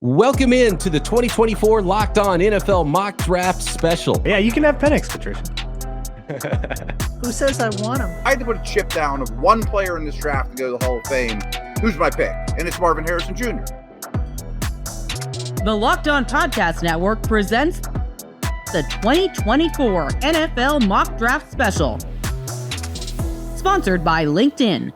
Welcome in to the 2024 Locked On NFL Mock Draft Special. Yeah, you can have Penix, Patricia. Who says I want him? I had to put a chip down of one player in this draft to go to the Hall of Fame. Who's my pick? And it's Marvin Harrison Jr. The Locked On Podcast Network presents the 2024 NFL Mock Draft Special. Sponsored by LinkedIn.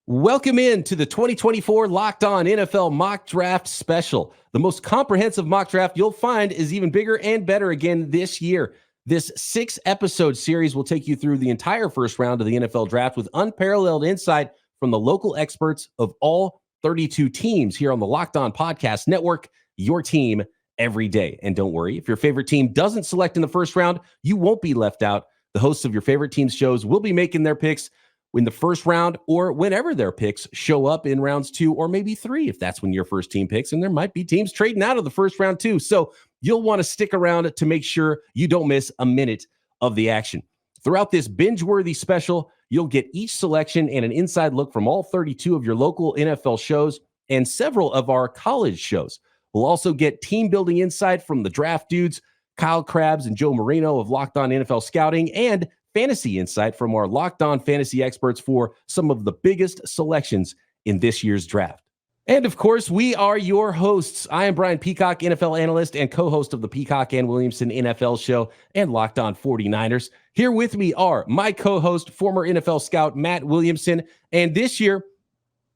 Welcome in to the 2024 Locked On NFL Mock Draft Special. The most comprehensive mock draft you'll find is even bigger and better again this year. This 6-episode series will take you through the entire first round of the NFL draft with unparalleled insight from the local experts of all 32 teams here on the Locked On Podcast Network, your team every day. And don't worry, if your favorite team doesn't select in the first round, you won't be left out. The hosts of your favorite team's shows will be making their picks in the first round or whenever their picks show up in rounds 2 or maybe 3, if that's when your first team picks. And there might be teams trading out of the first round too. So you'll want to stick around to make sure you don't miss a minute of the action. Throughout this binge-worthy special, you'll get each selection and an inside look from all 32 of your local NFL shows and several of our college shows. We'll also get team-building insight from the draft dudes, Kyle Krabs and Joe Marino of Locked On NFL Scouting, and fantasy insight from our Locked On fantasy experts for some of the biggest selections in this year's draft. And of course, we are your hosts. I am Brian Peacock, NFL analyst and co-host of the Peacock and Williamson NFL show and Locked On 49ers. Here with me are my co-host, former NFL scout Matt Williamson. And this year,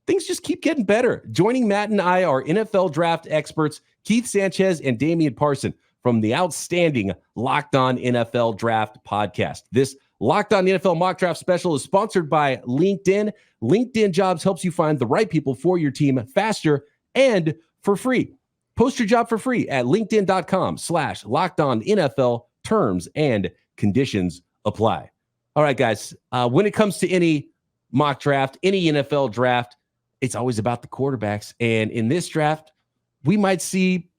things just keep getting better. Joining Matt and I are NFL draft experts Keith Sanchez and Damian Parson from the outstanding Locked On NFL Draft podcast. This Locked On NFL Mock Draft Special is sponsored by LinkedIn. LinkedIn Jobs helps you find the right people for your team faster and for free. Post your job for free at linkedin.com/LockedOnNFL. Terms and conditions apply. All right, guys. When it comes to any mock draft, any NFL draft, it's always about the quarterbacks. And in this draft, we might see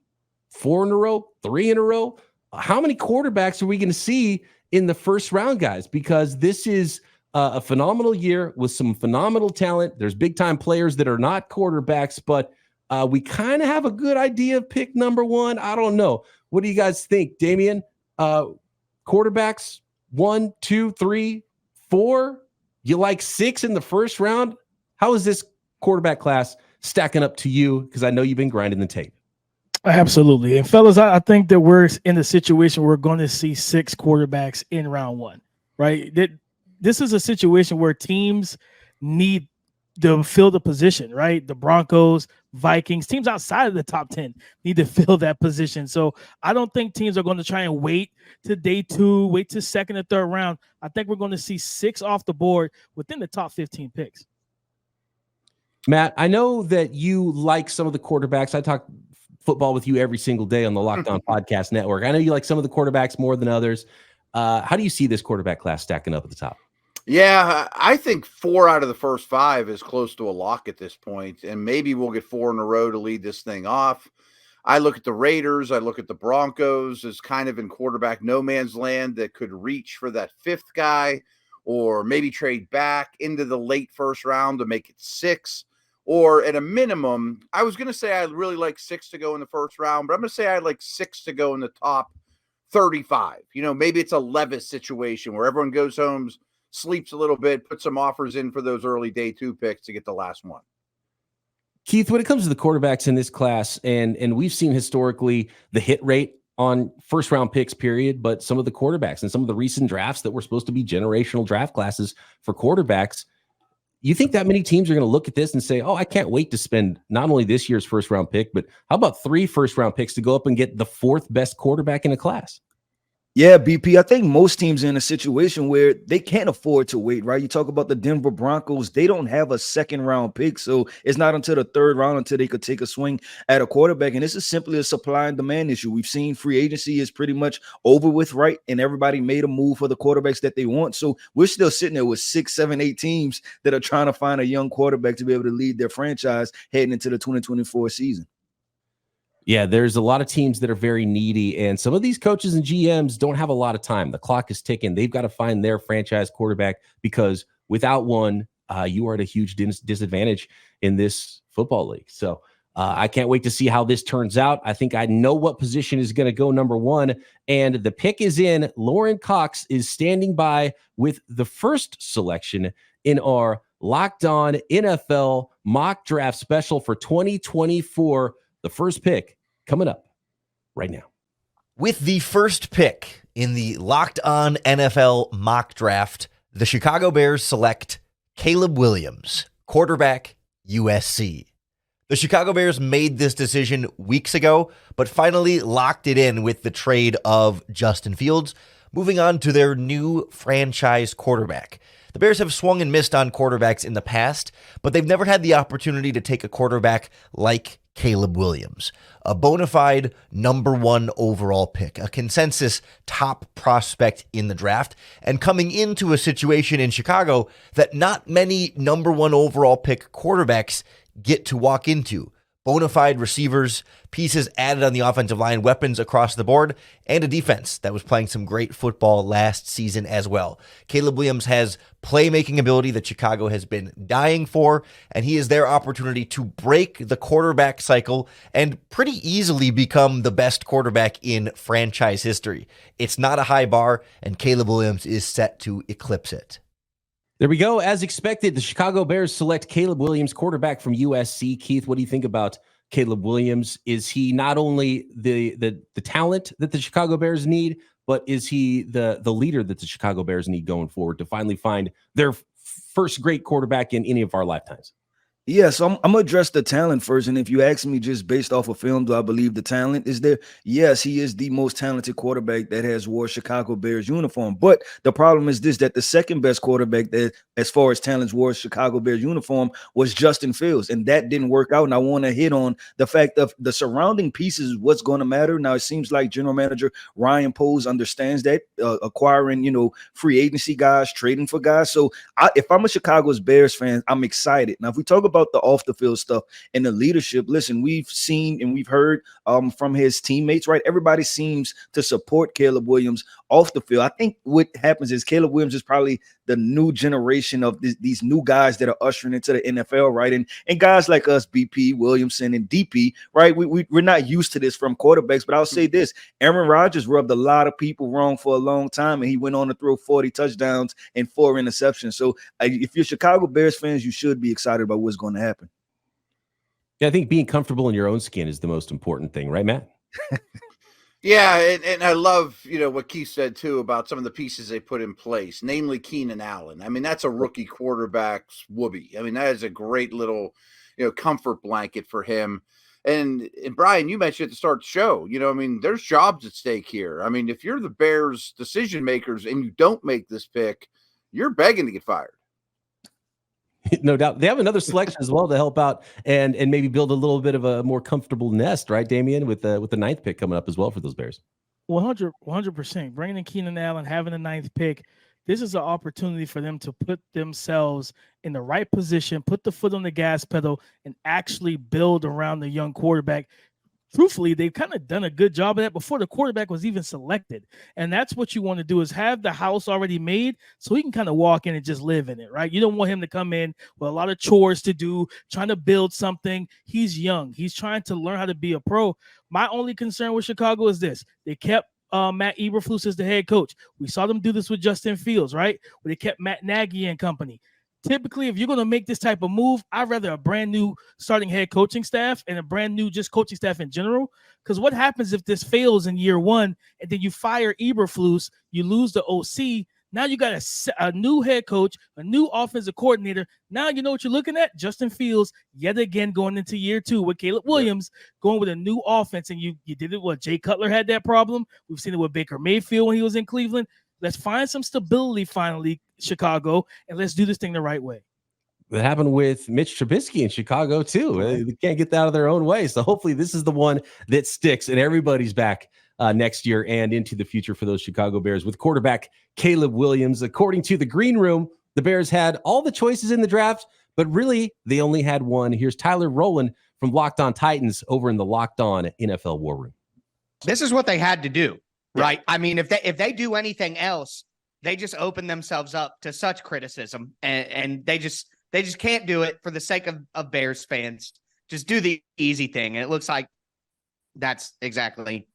4 in a row, 3 in a row. How many quarterbacks are we going to see in the first round, guys? Because this is a phenomenal year with some phenomenal talent. There's big-time players that are not quarterbacks, but we kind of have a good idea of pick number 1. I don't know. What do you guys think, Damian? Quarterbacks, 1, 2, 3, 4? You like 6 in the first round? How is this quarterback class stacking up to you? Because I know you've been grinding the tape. Absolutely. And fellas, I think that we're in the situation where we're going to see 6 quarterbacks in round 1, right? This is a situation where teams need to fill the position, right? The Broncos, Vikings, teams outside of the top 10 need to fill that position. So I don't think teams are going to try and wait to day 2, wait to second or third round. I think we're going to see 6 off the board within the top 15 picks. Matt, I know that you like some of the quarterbacks. I talk football with you every single day on the Locked On Podcast Network. I know you like some of the quarterbacks more than others. How do you see this quarterback class stacking up at the top? Yeah, I think 4 out of the first 5 is close to a lock at this point, and maybe we'll get 4 in a row to lead this thing off. I look at the Raiders, I look at the Broncos as kind of in quarterback no man's land that could reach for that 5th guy or maybe trade back into the late first round to make it 6. Or at a minimum, I was going to say I'd really like 6 to go in the first round, but I'm going to say I'd like 6 to go in the top 35. You know, maybe it's a Levis situation where everyone goes home, sleeps a little bit, put some offers in for those early day 2 picks to get the last one. Keith, when it comes to the quarterbacks in this class, and we've seen historically the hit rate on first round picks, period, but some of the quarterbacks and some of the recent drafts that were supposed to be generational draft classes for quarterbacks, you think that many teams are going to look at this and say, oh, I can't wait to spend not only this year's first round pick, but how about 3 first round picks to go up and get the 4th best quarterback in a class? Yeah, BP, I think most teams are in a situation where they can't afford to wait, right? You talk about the Denver Broncos. They don't have a second round pick, so it's not until the 3rd round until they could take a swing at a quarterback, and this is simply a supply and demand issue. We've seen free agency is pretty much over with, right? And everybody made a move for the quarterbacks that they want, so we're still sitting there with 6, 7, 8 teams that are trying to find a young quarterback to be able to lead their franchise heading into the 2024 season. Yeah, there's a lot of teams that are very needy, and some of these coaches and GMs don't have a lot of time. The clock is ticking. They've got to find their franchise quarterback because without one, you are at a huge disadvantage in this football league. So I can't wait to see how this turns out. I think I know what position is going to go number one, and the pick is in. Lauren Cox is standing by with the first selection in our Locked On NFL mock draft special for 2024. The first pick coming up right now. With the first pick in the Locked On NFL mock draft, the Chicago Bears select Caleb Williams, quarterback, USC. The Chicago Bears made this decision weeks ago, but finally locked it in with the trade of Justin Fields, moving on to their new franchise quarterback. The Bears have swung and missed on quarterbacks in the past, but they've never had the opportunity to take a quarterback like Caleb Williams, a bona fide number one overall pick, a consensus top prospect in the draft, and coming into a situation in Chicago that not many number one overall pick quarterbacks get to walk into. Bona fide receivers, pieces added on the offensive line, weapons across the board, and a defense that was playing some great football last season as well. Caleb Williams has playmaking ability that Chicago has been dying for, and he is their opportunity to break the quarterback cycle and pretty easily become the best quarterback in franchise history. It's not a high bar, and Caleb Williams is set to eclipse it. There we go. As expected, the Chicago Bears select Caleb Williams, quarterback from USC. Keith, what do you think about Caleb Williams? Is he not only the talent that the Chicago Bears need, but is he the leader that the Chicago Bears need going forward to finally find their first great quarterback in any of our lifetimes? Yeah, so I'm going to address the talent first. And if you ask me just based off of film, do I believe the talent is there? Yes, he is the most talented quarterback that has wore Chicago Bears uniform. But the problem is this, that the second best quarterback that as far as talents wore Chicago Bears uniform was Justin Fields. And that didn't work out. And I want to hit on the fact of the surrounding pieces is what's going to matter. Now, it seems like general manager Ryan Poles understands that, acquiring, free agency guys, trading for guys. So if I'm a Chicago's Bears fan, I'm excited. Now, if we talk about the off the field stuff and the leadership, listen, we've seen and we've heard from his teammates, right? Everybody seems to support Caleb Williams off the field. I think what happens is Caleb Williams is probably the new generation of these new guys that are ushering into the NFL, right? And guys like us, BP, Williamson, and DP, right? We're not used to this from quarterbacks, but I'll say this, Aaron Rodgers rubbed a lot of people wrong for a long time, and he went on to throw 40 touchdowns and 4 interceptions. So if you're Chicago Bears fans, you should be excited about what's going to happen. Yeah, I think being comfortable in your own skin is the most important thing, right, Matt? Yeah, and I love, what Keith said, too, about some of the pieces they put in place, namely Keenan Allen. I mean, that's a rookie quarterback's whoopee. I mean, that is a great little, comfort blanket for him. And Brian, you mentioned at the start of the show, there's jobs at stake here. I mean, if you're the Bears decision makers and you don't make this pick, you're begging to get fired. No doubt. They have another selection as well to help out and maybe build a little bit of a more comfortable nest, right, Damian, with the 9th pick coming up as well for those Bears. 100%. Bringing in Keenan Allen, having the 9th pick, this is an opportunity for them to put themselves in the right position, put the foot on the gas pedal, and actually build around the young quarterback. Truthfully, they've kind of done a good job of that before the quarterback was even selected. And that's what you want to do, is have the house already made so he can kind of walk in and just live in it, right? You don't want him to come in with a lot of chores to do, trying to build something. He's young. He's trying to learn how to be a pro. My only concern with Chicago is this. They kept Matt Eberflus as the head coach. We saw them do this with Justin Fields, right? Where they kept Matt Nagy and company. Typically, if you're going to make this type of move, I'd rather a brand new starting head coaching staff and a brand new just coaching staff in general. Because what happens if this fails in year one and then you fire Eberflus, you lose the OC. Now you got a new head coach, a new offensive coordinator. Now you know what you're looking at? Justin Fields, yet again, going into year 2 with Caleb Williams, going with a new offense. And you did it. Jay Cutler had that problem. We've seen it with Baker Mayfield when he was in Cleveland. Let's find some stability finally, Chicago, and let's do this thing the right way. That happened with Mitch Trubisky in Chicago, too. They can't get that out of their own way. So hopefully this is the one that sticks and everybody's back next year and into the future for those Chicago Bears with quarterback Caleb Williams. According to the Green Room, the Bears had all the choices in the draft, but really they only had one. Here's Tyler Rowland from Locked On Titans over in the Locked On NFL War Room. This is what they had to do. Right. I mean, if they do anything else, they just open themselves up to such criticism, and they just can't do it for the sake of Bears fans just do the easy thing. And it looks like that's exactly,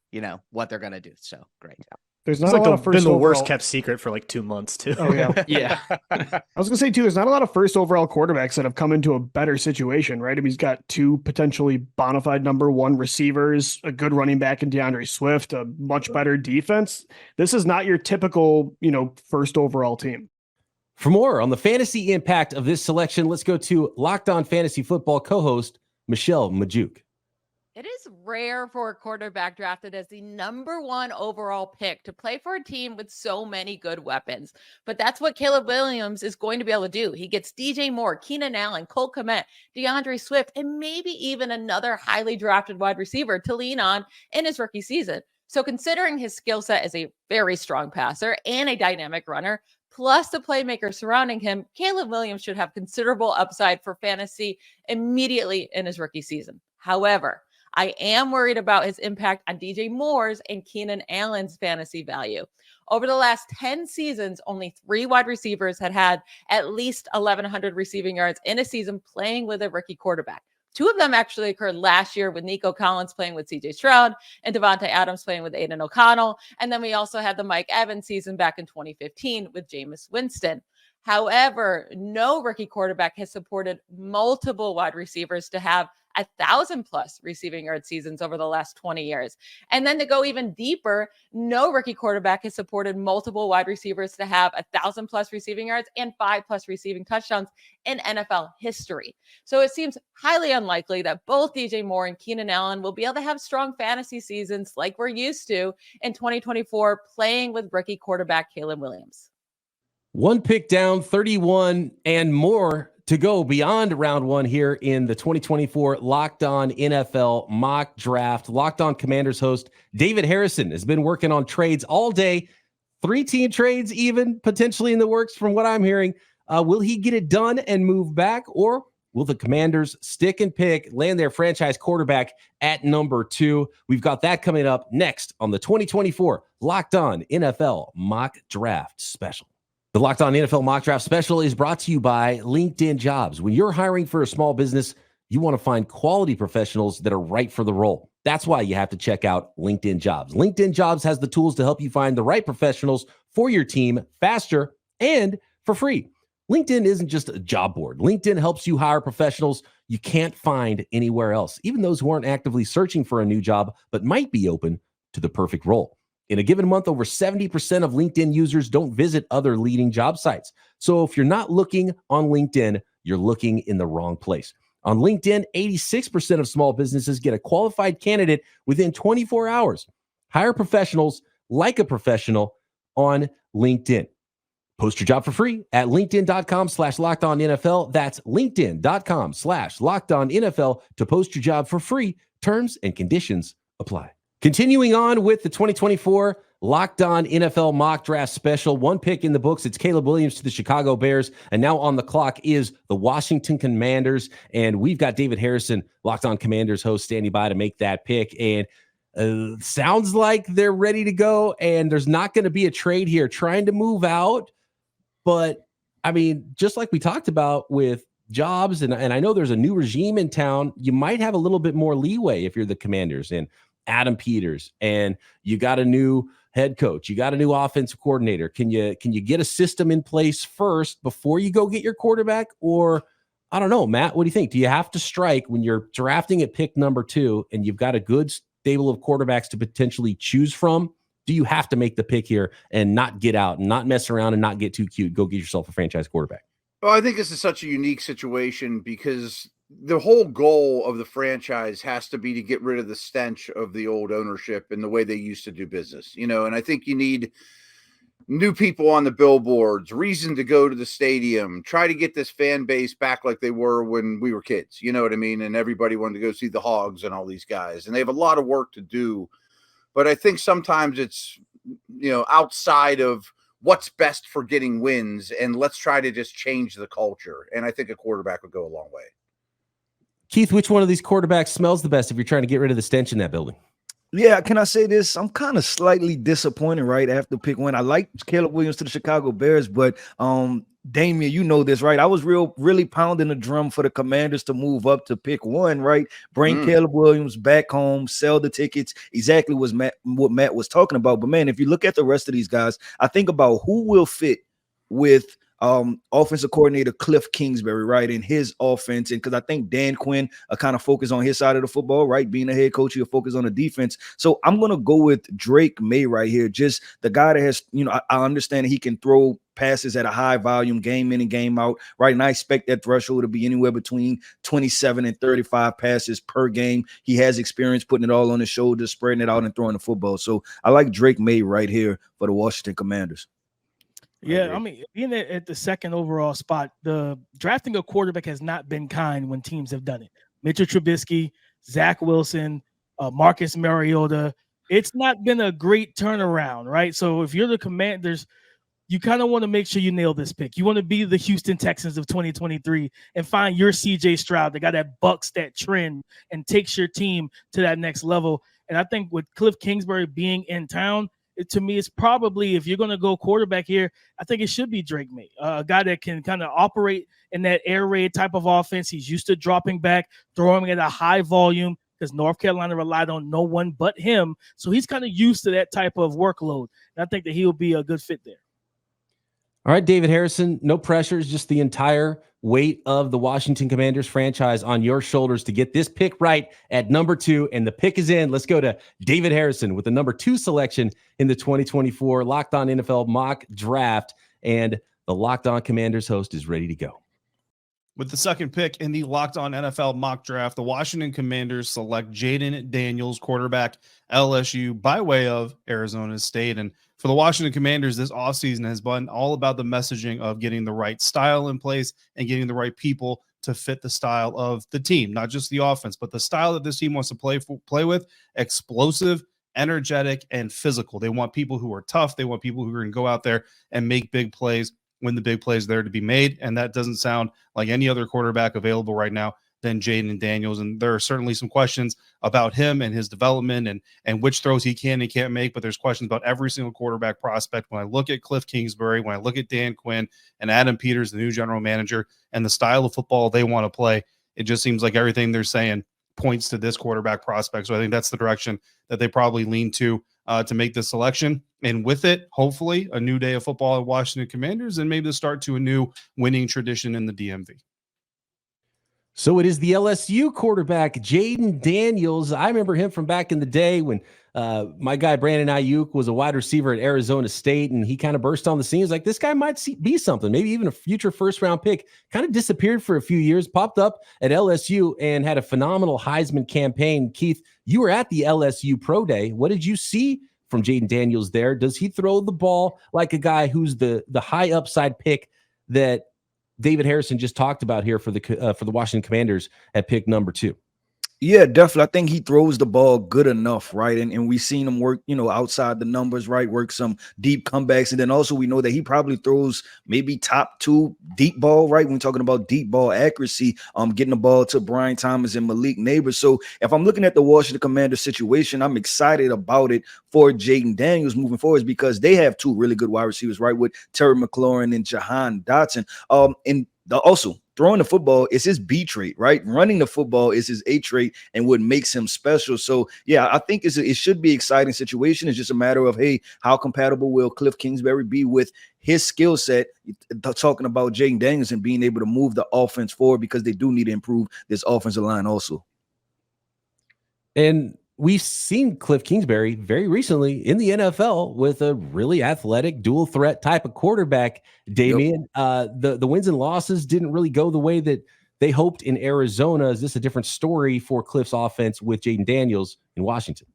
what they're going to do. So great. There's not It's a lot of been first the overall. worst kept secret for like 2 months too. Oh yeah. Yeah. I was gonna say too, there's not a lot of first overall quarterbacks that have come into a better situation, right? I mean, he's got 2 potentially bona fide number 1 receivers, a good running back in DeAndre Swift, a much better defense. This is not your typical, first overall team. For more on the fantasy impact of this selection, let's go to Locked On Fantasy Football co-host Michelle Majuk. It is rare for a quarterback drafted as the number 1 overall pick to play for a team with so many good weapons. But that's what Caleb Williams is going to be able to do. He gets DJ Moore, Keenan Allen, Cole Kmet, DeAndre Swift, and maybe even another highly drafted wide receiver to lean on in his rookie season. So considering his skill set as a very strong passer and a dynamic runner, plus the playmaker surrounding him, Caleb Williams should have considerable upside for fantasy immediately in his rookie season. However, I am worried about his impact on DJ Moore's and Keenan Allen's fantasy value. Over the last 10 seasons, only 3 wide receivers had at least 1,100 receiving yards in a season playing with a rookie quarterback. 2 of them actually occurred last year with Nico Collins playing with CJ Stroud and Devontae Adams playing with Aiden O'Connell. And then we also had the Mike Evans season back in 2015 with Jameis Winston. However, no rookie quarterback has supported multiple wide receivers to have 1,000+ receiving yard seasons over the last 20 years. And then to go even deeper, no rookie quarterback has supported multiple wide receivers to have 1,000+ receiving yards and 5+ receiving touchdowns in NFL history. So it seems highly unlikely that both DJ Moore and Keenan Allen will be able to have strong fantasy seasons like we're used to in 2024 playing with rookie quarterback Caleb Williams. 1 pick down, 31 and more to go beyond round 1 here in the 2024 Locked On NFL mock draft. Locked On Commanders host David Harrison has been working on trades all day. 3-team trades even potentially in the works from what I'm hearing. Will he get it done and move back, or will the Commanders stick and pick, land their franchise quarterback at number 2? We've got that coming up next on the 2024 Locked On NFL mock draft special. The Locked On NFL Mock Draft Special is brought to you by LinkedIn Jobs. When you're hiring for a small business, you want to find quality professionals that are right for the role. That's why you have to check out LinkedIn Jobs. LinkedIn Jobs has the tools to help you find the right professionals for your team faster and for free. LinkedIn isn't just a job board. LinkedIn helps you hire professionals you can't find anywhere else, even those who aren't actively searching for a new job but might be open to the perfect role. In a given month, over 70% of LinkedIn users don't visit other leading job sites. So if you're not looking on LinkedIn, you're looking in the wrong place. On LinkedIn, 86% of small businesses get a qualified candidate within 24 hours. Hire professionals like a professional on LinkedIn. Post your job for free at linkedin.com/lockedonnfl. That's linkedin.com/lockedonnfl to post your job for free. Terms and conditions apply. Continuing on with the 2024 Locked On NFL Mock Draft Special. 1 pick in the books. It's Caleb Williams to the Chicago Bears. And now on the clock is the Washington Commanders. And we've got David Harrison, Locked On Commanders host, standing by to make that pick. And sounds like they're ready to go. And there's not going to be a trade here trying to move out. But, I mean, just like we talked about with Jobs, and I know there's a new regime in town, you might have a little bit more leeway if you're the Commanders. And Adam Peters, and you got a new head coach, you got a new offensive coordinator. Can you get a system in place first before you go get your quarterback? Or I don't know, Matt, what do you think? Do you have to strike when you're drafting at pick number 2 and you've got a good stable of quarterbacks to potentially choose from? Do you have to make the pick here and not get out and not mess around and not get too cute? Go get yourself a franchise quarterback. Well, I think this is such a unique situation because the whole goal of the franchise has to be to get rid of the stench of the old ownership and the way they used to do business, and I think you need new people on the billboards, reason to go to the stadium, try to get this fan base back like they were when we were kids, you know what I mean? And everybody wanted to go see the Hogs and all these guys, and they have a lot of work to do. But I think sometimes it's, outside of what's best for getting wins, and let's try to just change the culture. And I think a quarterback would go a long way. Keith, which one of these quarterbacks smells the best if you're trying to get rid of the stench in that building? Yeah, can I say this? I'm kind of slightly disappointed right after pick one. I like Caleb Williams to the Chicago Bears, but Damian, you know this, right? I was really pounding the drum for the Commanders to move up to pick one, right? Bring Caleb Williams back home, sell the tickets. Exactly what Matt was talking about. But man, if you look at the rest of these guys, I think about who will fit with offensive coordinator Cliff Kingsbury, right, in his offense. And because I think Dan Quinn kind of focus on his side of the football, right, being a head coach, he'll focus on the defense. So I'm gonna go with Drake Maye right here, just the guy that has, I understand that he can throw passes at a high volume, game in and game out, right? And I expect that threshold to be anywhere between 27 and 35 passes per game. He has experience putting it all on his shoulders, spreading it out and throwing the football. So I like Drake Maye right here for the Washington Commanders. Yeah, I mean, being at the second overall spot, the drafting a quarterback has not been kind when teams have done it. Mitchell Trubisky, Zach Wilson, Marcus Mariota. It's not been a great turnaround, right? So if you're the Commanders, you kind of want to make sure you nail this pick. You want to be the Houston Texans of 2023 and find your CJ Stroud, the guy that bucks that trend and takes your team to that next level. And I think with Cliff Kingsbury being in town, to me, it's probably, if you're going to go quarterback here, I think it should be Drake Maye, a guy that can kind of operate in that air raid type of offense. He's used to dropping back, throwing at a high volume because North Carolina relied on no one but him. So he's kind of used to that type of workload. And I think that he'll be a good fit there. All right, David Harrison, no pressures, just the entire weight of the Washington Commanders franchise on your shoulders to get this pick right at number 2. And the pick is in. Let's go to David Harrison with the number 2 selection in the 2024 Locked On NFL Mock Draft. And the Locked On Commanders host is ready to go. With the second pick in the Locked On NFL Mock Draft, the Washington Commanders select Jayden Daniels, quarterback, LSU, by way of Arizona State. And for the Washington Commanders, this offseason has been all about the messaging of getting the right style in place and getting the right people to fit the style of the team, not just the offense, but the style that this team wants to play with: explosive, energetic, and physical. They want people who are tough. They want people who are going to go out there and make big plays when the big plays there to be made. And that doesn't sound like any other quarterback available right now than Jayden Daniels. And there are certainly some questions about him and his development and which throws he can and can't make, but there's questions about every single quarterback prospect. When I look at Cliff Kingsbury, when I look at Dan Quinn and Adam Peters, the new general manager, and the style of football they want to play, it just seems like everything they're saying points to this quarterback prospect. So I think that's the direction that they probably lean to make this selection. And with it, hopefully, a new day of football at Washington Commanders and maybe the start to a new winning tradition in the DMV. So it is the LSU quarterback, Jayden Daniels. I remember him from back in the day when my guy Brandon Ayuk was a wide receiver at Arizona State, and he kind of burst on the scene. He's like, this guy might be something, maybe even a future first-round pick. Kind of disappeared for a few years, popped up at LSU, and had a phenomenal Heisman campaign. Keith, you were at the LSU Pro Day. What did you see from Jayden Daniels there? Does he throw the ball like a guy who's the high upside pick that David Harrison just talked about here for the Washington Commanders at pick number 2? Yeah, definitely. I think he throws the ball good enough, right? And we've seen him work, outside the numbers, right? Work some deep comebacks. And then also we know that he probably throws maybe top 2 deep ball, right? When we're talking about deep ball accuracy, getting the ball to Brian Thomas and Malik Neighbors. So if I'm looking at the Washington Commanders situation, I'm excited about it for Jayden Daniels moving forward because they have 2 really good wide receivers, right? With Terry McLaurin and Jahan Dotson. Also, throwing the football is his B trait, right? Running the football is his A trait and what makes him special. So, yeah, I think it should be an exciting situation. It's just a matter of, hey, how compatible will Cliff Kingsbury be with his skill set, talking about Jayden Daniels and being able to move the offense forward because they do need to improve this offensive line also. And we've seen Cliff Kingsbury very recently in the NFL with a really athletic dual threat type of quarterback, Damian. Yep. The wins and losses didn't really go the way that they hoped in Arizona. Is this a different story for Cliff's offense with Jayden Daniels in Washington?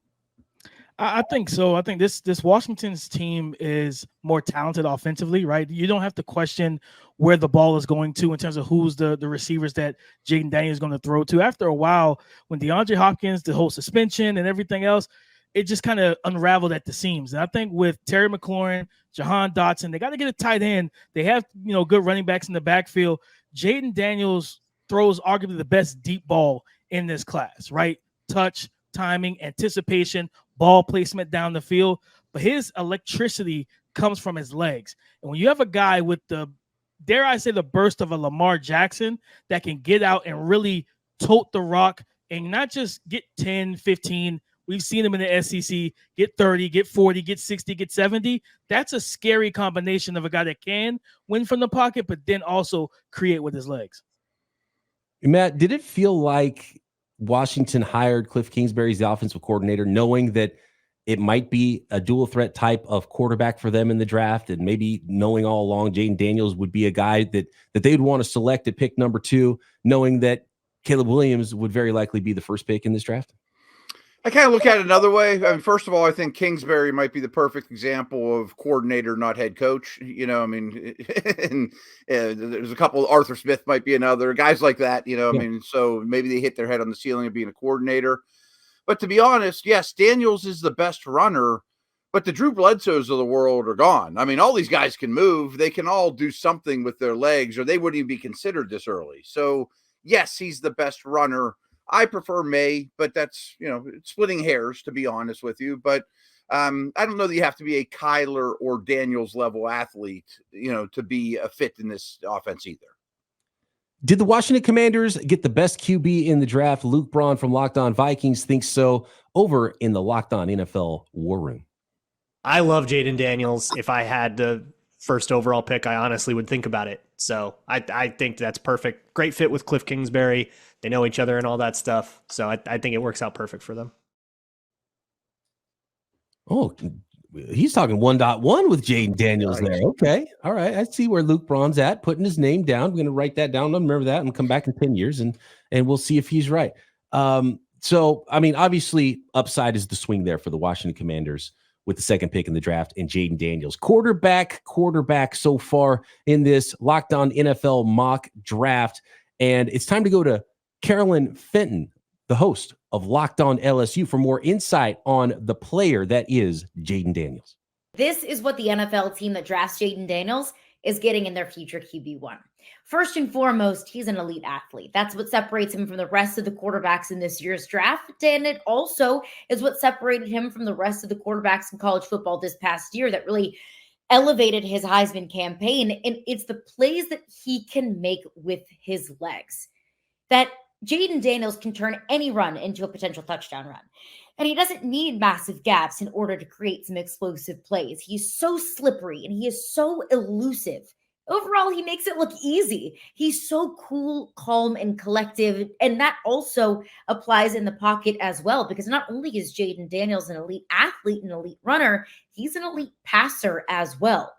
I think so. I think this Washington's team is more talented offensively, right? You don't have to question where the ball is going to in terms of who's the receivers that Jayden Daniels is going to throw to. After a while, when DeAndre Hopkins, the whole suspension and everything else, it just kind of unraveled at the seams. And I think with Terry McLaurin, Jahan Dotson, they got to get a tight end. They have, good running backs in the backfield. Jayden Daniels throws arguably the best deep ball in this class, right? Touch, timing, anticipation, ball placement down the field. But his electricity comes from his legs. And when you have a guy with the, dare I say, the burst of a Lamar Jackson that can get out and really tote the rock and not just get 10, 15. We've seen him in the SEC get 30, get 40, get 60, get 70. That's a scary combination of a guy that can win from the pocket, but then also create with his legs. Matt, did it feel like Washington hired Cliff Kingsbury as the offensive coordinator, knowing that it might be a dual threat type of quarterback for them in the draft, and maybe knowing all along Jayden Daniels would be a guy that they'd want to select at pick number 2, knowing that Caleb Williams would very likely be the first pick in this draft? I kind of look at it another way. I mean, first of all, I think Kingsbury might be the perfect example of coordinator, not head coach. I mean, and there's a couple. Arthur Smith might be another. Guys like that. I mean, so maybe they hit their head on the ceiling of being a coordinator. But to be honest, yes, Daniels is the best runner, but the Drew Bledsoes of the world are gone. I mean, all these guys can move. They can all do something with their legs, or they wouldn't even be considered this early. So yes, he's the best runner. I prefer Maye, but that's, splitting hairs, to be honest with you. But I don't know that you have to be a Kyler or Daniels level athlete, to be a fit in this offense either. Did the Washington Commanders get the best QB in the draft? Luke Braun from Locked On Vikings thinks so, over in the Locked On NFL War Room. I love Jayden Daniels. If I had the first overall pick, I honestly would think about it. So I think that's perfect. Great fit with Cliff Kingsbury. They know each other and all that stuff. So I think it works out perfect for them. Oh, he's talking 1.1 with Jayden Daniels there. Okay. All right. I see where Luke Braun's at, putting his name down. I'm going to write that down. I'll remember that and come back in 10 years and we'll see if he's right. So, I mean, obviously upside is the swing there for the Washington Commanders with the second pick in the draft and Jayden Daniels. Quarterback so far in this Locked On NFL mock draft. And it's time to go to Carolyn Fenton, the host of Locked On LSU, for more insight on the player that is Jayden Daniels. This is what the NFL team that drafts Jayden Daniels is getting in their future QB1. First and foremost, he's an elite athlete. That's what separates him from the rest of the quarterbacks in this year's draft. And it also is what separated him from the rest of the quarterbacks in college football this past year that really elevated his Heisman campaign. And it's the plays that he can make with his legs that Jayden Daniels can turn any run into a potential touchdown run. And he doesn't need massive gaps in order to create some explosive plays. He's so slippery and he is so elusive. Overall, he makes it look easy. He's so cool, calm, and collective. And that also applies in the pocket as well, because not only is Jayden Daniels an elite athlete and elite runner, he's an elite passer as well.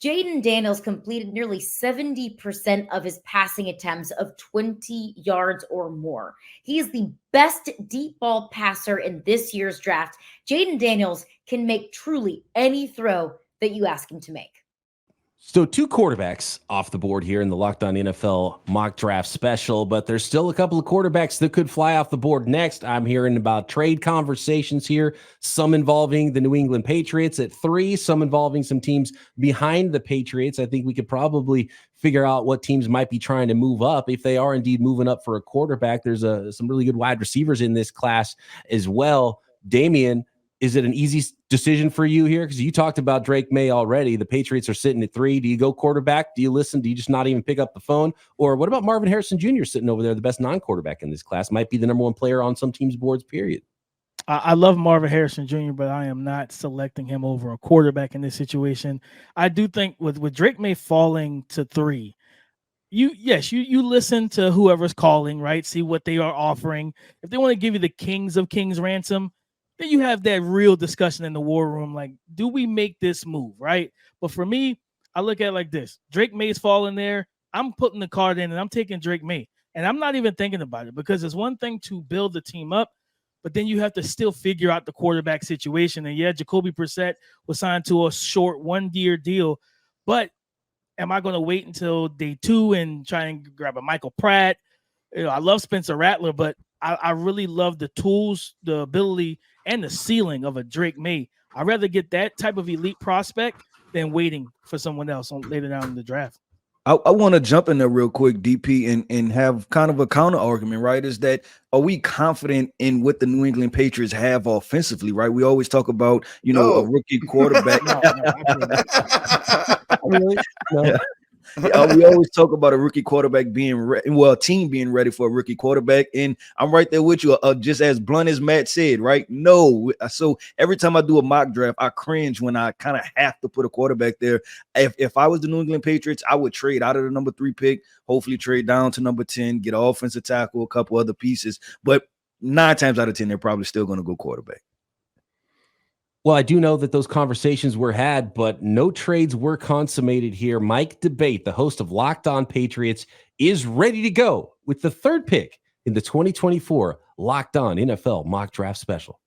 Jayden Daniels completed nearly 70% of his passing attempts of 20 yards or more. He is the best deep ball passer in this year's draft. Jayden Daniels can make truly any throw that you ask him to make. So 2 quarterbacks off the board here in the Locked On NFL mock draft special, but there's still a couple of quarterbacks that could fly off the board next. I'm hearing about trade conversations here, some involving the New England Patriots at 3, some involving some teams behind the Patriots. I think we could probably figure out what teams might be trying to move up if they are indeed moving up for a quarterback. There's some really good wide receivers in this class as well. Damian, is it an easy decision for you here? Because you talked about Drake Maye already. The Patriots are sitting at 3. Do you go quarterback? Do you listen? Do you just not even pick up the phone? Or what about Marvin Harrison Jr. sitting over there, the best non-quarterback in this class? Might be the number 1 player on some teams' boards, period. I love Marvin Harrison Jr., but I am not selecting him over a quarterback in this situation. I do think with Drake Maye falling to 3, you listen to whoever's calling, right? See what they are offering. If they want to give you the Kings of Kings ransom, then you have that real discussion in the war room. Like, do we make this move, right? But for me, I look at it like this. Drake Maye's falling there. I'm putting the card in, and I'm taking Drake Maye. And I'm not even thinking about it, because it's one thing to build the team up, but then you have to still figure out the quarterback situation. And yeah, Jacoby Brissett was signed to a short 1-year deal, but am I going to wait until day 2 and try and grab a Michael Pratt? I love Spencer Rattler, but I really love the tools, the ability, and the ceiling of a Drake Maye. I'd rather get that type of elite prospect than waiting for someone else later down in the draft. I want to jump in there real quick, DP, and have kind of a counter argument, right? Is that are we confident in what the New England Patriots have offensively, right? We always talk about, a rookie quarterback. Really? No. We always talk about a rookie quarterback being a team being ready for a rookie quarterback, and I'm right there with you. Just as blunt as Matt said, right? No, so every time I do a mock draft, I cringe when I kind of have to put a quarterback there. If I was the New England Patriots, I would trade out of the number 3 pick, hopefully trade down to number 10, get an offensive tackle, a couple other pieces, but 9 times out of 10, they're probably still going to go quarterback. Well, I do know that those conversations were had, but no trades were consummated here. Mike Debate, the host of Locked On Patriots, is ready to go with the 3rd pick in the 2024 Locked On NFL Mock Draft Special.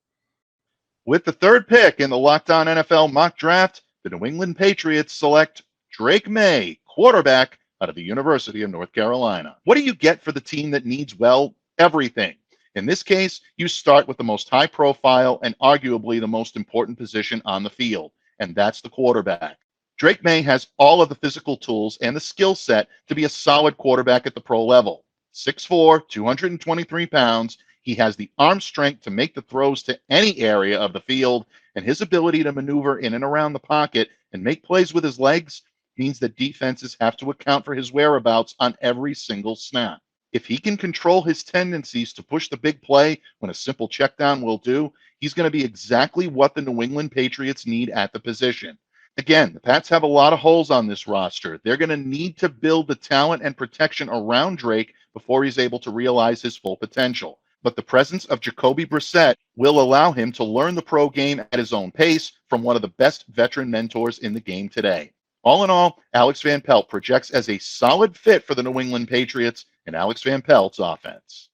With the 3rd pick in the Locked On NFL Mock Draft, the New England Patriots select Drake Maye, quarterback out of the University of North Carolina. What do you get for the team that needs, well, everything? In this case, you start with the most high profile and arguably the most important position on the field, and that's the quarterback. Drake Maye has all of the physical tools and the skill set to be a solid quarterback at the pro level. 6'4", 223 pounds, he has the arm strength to make the throws to any area of the field, and his ability to maneuver in and around the pocket and make plays with his legs means that defenses have to account for his whereabouts on every single snap. If he can control his tendencies to push the big play when a simple check down will do, he's going to be exactly what the New England Patriots need at the position. Again, the Pats have a lot of holes on this roster. They're going to need to build the talent and protection around Drake before he's able to realize his full potential. But the presence of Jacoby Brissett will allow him to learn the pro game at his own pace from one of the best veteran mentors in the game today. All in all, Alex Van Pelt projects as a solid fit for the New England Patriots and Alex Van Pelt's offense.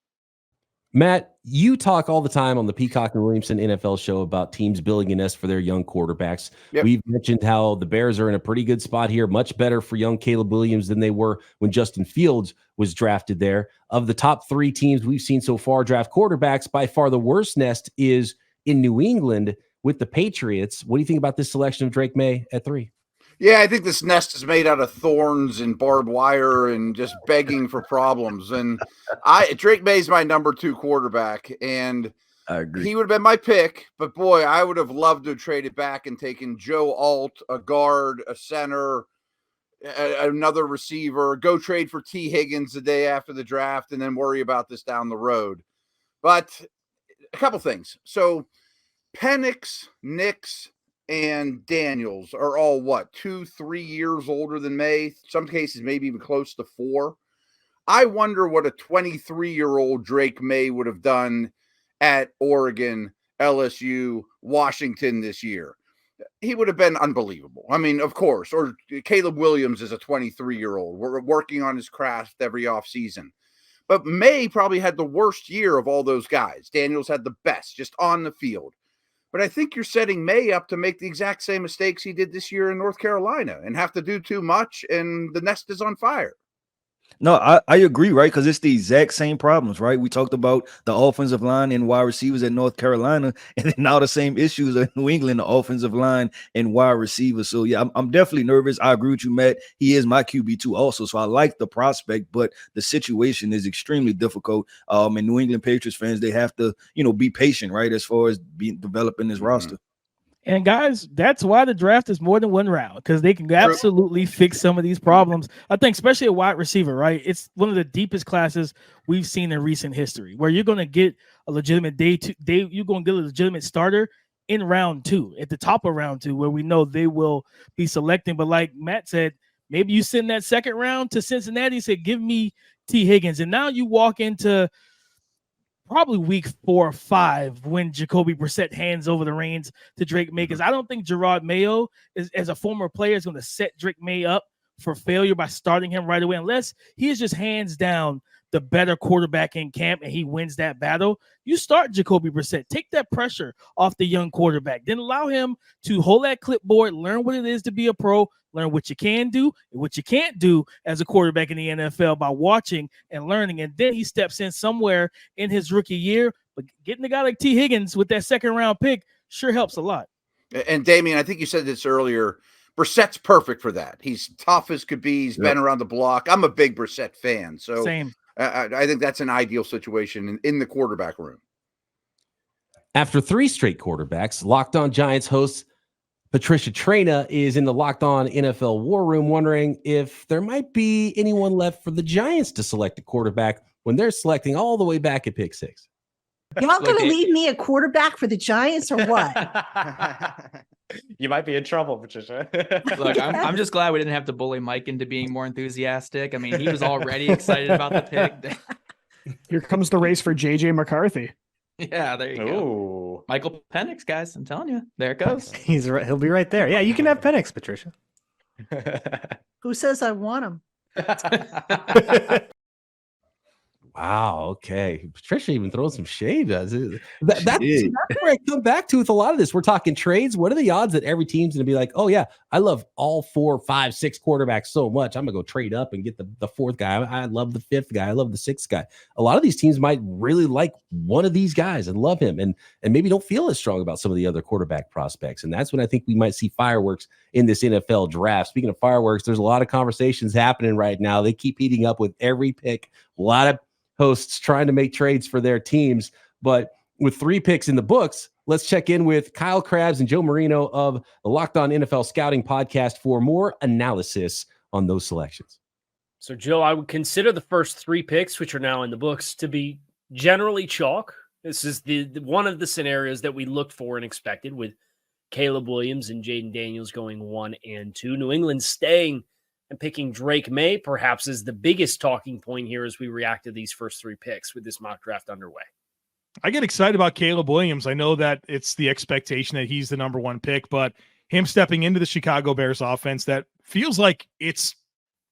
Matt, you talk all the time on the Peacock and Williamson NFL show about teams building a nest for their young quarterbacks. Yep. We've mentioned how the Bears are in a pretty good spot here, much better for young Caleb Williams than they were when Justin Fields was drafted there. Of the top 3 teams we've seen so far draft quarterbacks, by far the worst nest is in New England with the Patriots. What do you think about this selection of Drake Maye at 3? Yeah, I think this nest is made out of thorns and barbed wire and just begging for problems. And Drake Maye's my number 2 quarterback, and I agree. He would have been my pick, but boy, I would have loved to have traded back and taken Joe Alt, a guard, a center, another receiver, go trade for T. Higgins the day after the draft, and then worry about this down the road. But a couple things. So Penix, Nix, and Daniels are all 2-3 years older than Maye, some cases maybe even close to 4. I wonder what a 23-year-old Drake Maye would have done at Oregon, LSU, Washington this year. He would have been unbelievable. I mean, of course. Or Caleb Williams is a 23-year-old. We're working on his craft every offseason. But Maye probably had the worst year of all those guys. Daniels had the best, just on the field. But I think you're setting Maye up to make the exact same mistakes he did this year in North Carolina and have to do too much, and the nest is on fire. No, I agree, right? Because it's the exact same problems, right? We talked about the offensive line and wide receivers at North Carolina, and then now the same issues at New England, the offensive line and wide receivers. So, yeah, I'm definitely nervous. I agree with you, Matt. He is my QB2 also, so I like the prospect, but the situation is extremely difficult. And New England Patriots fans, they have to, be patient, right, as far as developing this roster. And guys, that's why the draft is more than one round, because they can absolutely fix some of these problems. I think especially a wide receiver, right? It's one of the deepest classes we've seen in recent history, where you're going to get a legitimate you're going to get a legitimate starter in round 2, at the top of round 2, where we know they will be selecting. But like Matt said, maybe you send that second round to Cincinnati and say, give me T. Higgins. And now you walk into probably week 4 or 5 when Jacoby Brissett hands over the reins to Drake Maye, because I don't think Gerard Mayo, as a former player, is going to set Drake Maye up for failure by starting him right away, unless he is just hands down the better quarterback in camp and he wins that battle. You start Jacoby Brissett, take that pressure off the young quarterback, then allow him to hold that clipboard, learn what it is to be a pro, learn what you can do and what you can't do as a quarterback in the NFL by watching and learning. And then he steps in somewhere in his rookie year. But getting a guy like T. Higgins with that second round pick sure helps a lot. And Damian, I think you said this earlier, Brissett's perfect for that. He's tough as could be. He's been around the block. I'm a big Brissett fan. So Same. I think that's an ideal situation in the quarterback room. After 3 straight quarterbacks, Locked On Giants host Patricia Traina is in the Locked On NFL War Room wondering if there might be anyone left for the Giants to select a quarterback when they're selecting all the way back at pick 6. Y'all going to leave me a quarterback for the Giants or what? You might be in trouble, Patricia. Look, I'm just glad we didn't have to bully Mike into being more enthusiastic. I mean, he was already excited about the pick. Here comes the race for J.J. McCarthy. Yeah, there you go. Michael Penix, guys. I'm telling you. There it goes. He'll be right there. Yeah, you can have Penix, Patricia. Who says I want him? Wow. Okay. Patricia even throwing some shade. That's where I come back to with a lot of this. We're talking trades. What are the odds that every team's going to be like, oh, yeah, I love all 4, 5, 6 quarterbacks so much. I'm going to go trade up and get the 4th guy. I love the 5th guy. I love the 6th guy. A lot of these teams might really like one of these guys and love him and maybe don't feel as strong about some of the other quarterback prospects. And that's when I think we might see fireworks in this NFL draft. Speaking of fireworks, there's a lot of conversations happening right now. They keep heating up with every pick. A lot of hosts trying to make trades for their teams. But with 3 picks in the books, let's check in with Kyle Krabs and Joe Marino of the Locked On NFL Scouting Podcast for more analysis on those selections. So, Joe, I would consider the first 3 picks, which are now in the books, to be generally chalk. This is the one of the scenarios that we looked for and expected, with Caleb Williams and Jayden Daniels going 1 and 2. New England staying and picking Drake Maye perhaps is the biggest talking point here as we react to these first 3 picks with this mock draft underway. I get excited about Caleb Williams. I know that it's the expectation that he's the number 1 pick, but him stepping into the Chicago Bears offense, that feels like it's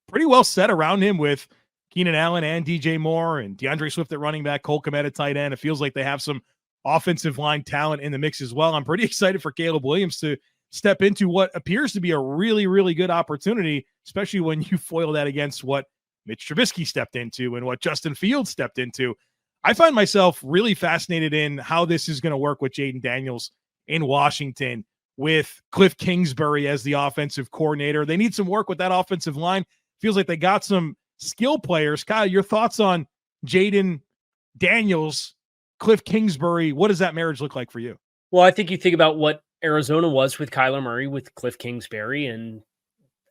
pretty well set around him with Keenan Allen and DJ Moore and DeAndre Swift at running back, Cole Kmet at tight end. It feels like they have some offensive line talent in the mix as well. I'm pretty excited for Caleb Williams to step into what appears to be a really, really good opportunity, especially when you foil that against what Mitch Trubisky stepped into and what Justin Fields stepped into. I find myself really fascinated in how this is going to work with Jayden Daniels in Washington, with Cliff Kingsbury as the offensive coordinator. They need some work with that offensive line. Feels like they got some skill players. Kyle, your thoughts on Jayden Daniels, Cliff Kingsbury? What does that marriage look like for you? Well, I think you think about what Arizona was with Kyler Murray, with Cliff Kingsbury, and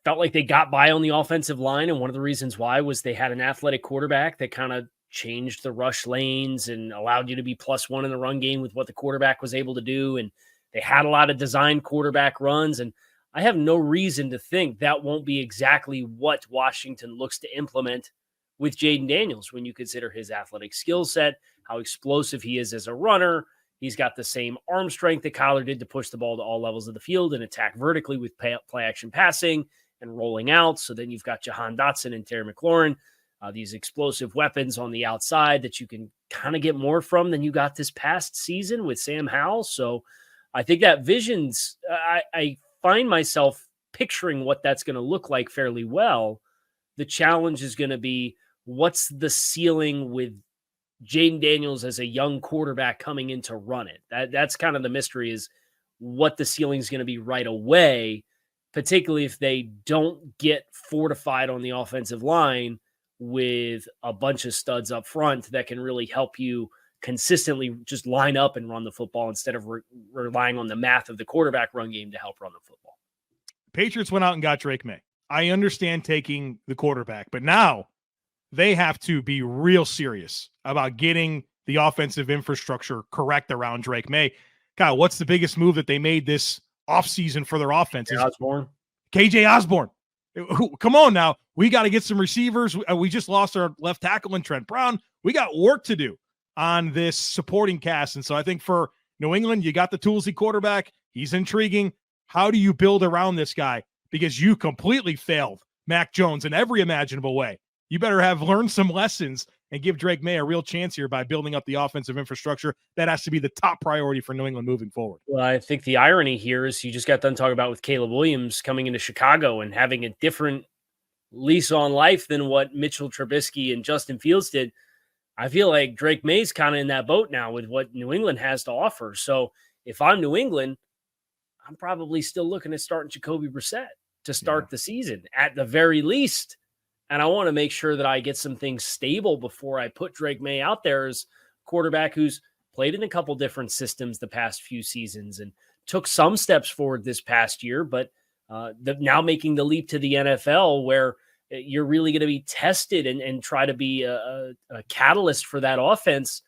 felt like they got by on the offensive line. And one of the reasons why was they had an athletic quarterback that kind of changed the rush lanes and allowed you to be +1 in the run game with what the quarterback was able to do. And they had a lot of designed quarterback runs. And I have no reason to think that won't be exactly what Washington looks to implement with Jayden Daniels when you consider his athletic skill set, how explosive he is as a runner. He's got the same arm strength that Kyler did to push the ball to all levels of the field and attack vertically with play action passing and rolling out. So then you've got Jahan Dotson and Terry McLaurin, these explosive weapons on the outside that you can kind of get more from than you got this past season with Sam Howell. So I think that vision's, I find myself picturing what that's going to look like fairly well. The challenge is going to be, what's the ceiling with Jayden Daniels as a young quarterback coming in to run it? That's kind of the mystery, is what the ceiling is going to be right away, particularly if they don't get fortified on the offensive line with a bunch of studs up front that can really help you consistently just line up and run the football instead of relying on the math of the quarterback run game to help run the football. Patriots went out and got Drake Maye. I understand taking the quarterback, but now they have to be real serious about getting the offensive infrastructure correct around Drake Maye. Kyle, what's the biggest move that they made this offseason for their offense? KJ Osborne. Come on now. We got to get some receivers. We just lost our left tackle in Trent Brown. We got work to do on this supporting cast. And so I think for New England, you got the toolsy quarterback. He's intriguing. How do you build around this guy? Because you completely failed Mac Jones in every imaginable way. You better have learned some lessons and give Drake Maye a real chance here by building up the offensive infrastructure. That has to be the top priority for New England moving forward. Well, I think the irony here is you just got done talking about with Caleb Williams coming into Chicago and having a different lease on life than what Mitchell Trubisky and Justin Fields did. I feel like Drake Maye's kind of in that boat now with what New England has to offer. So if I'm New England, I'm probably still looking at starting Jacoby Brissett to start the season at the very least. And I want to make sure that I get some things stable before I put Drake Maye out there as quarterback who's played in a couple different systems the past few seasons and took some steps forward this past year, but now making the leap to the NFL where you're really going to be tested and try to be a catalyst for that offense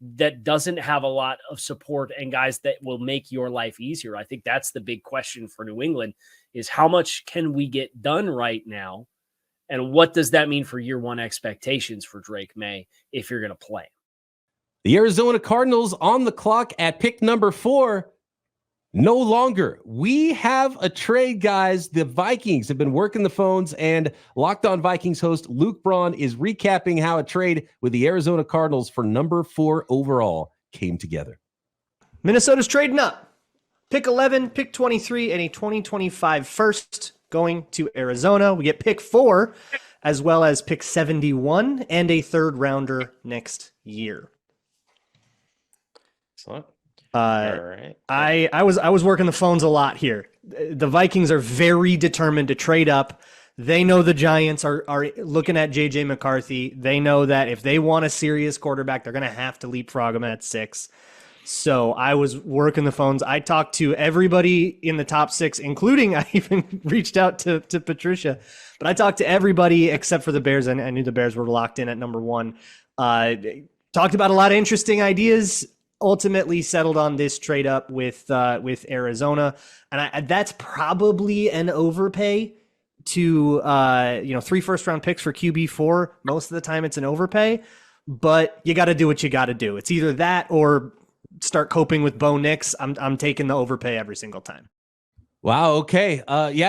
that doesn't have a lot of support and guys that will make your life easier. I think that's the big question for New England is how much can we get done right now? And what does that mean for year one expectations for Drake Maye if you're going to play? The Arizona Cardinals on the clock at pick number 4. No longer. We have a trade, guys. The Vikings have been working the phones, and Locked On Vikings host Luke Braun is recapping how a trade with the Arizona Cardinals for number 4 overall came together. Minnesota's trading up. Pick 11, pick 23, and a 2025 first going to Arizona. We get pick 4, as well as pick 71 and a third rounder next year. Excellent. All right. I was working the phones a lot here. The Vikings are very determined to trade up. They know the Giants are looking at J.J. McCarthy. They know that if they want a serious quarterback, they're going to have to leapfrog him at 6. So I was working the phones. I talked to everybody in the top 6, including I even reached out to Patricia. But I talked to everybody except for the Bears. I knew the Bears were locked in at number 1. Talked about a lot of interesting ideas. Ultimately settled on this trade up with Arizona, and that's probably an overpay to 3 first-round picks for QB4. Most of the time, it's an overpay, but you got to do what you got to do. It's either that or start coping with Bo Nix. I'm taking the overpay every single time. Wow. Okay.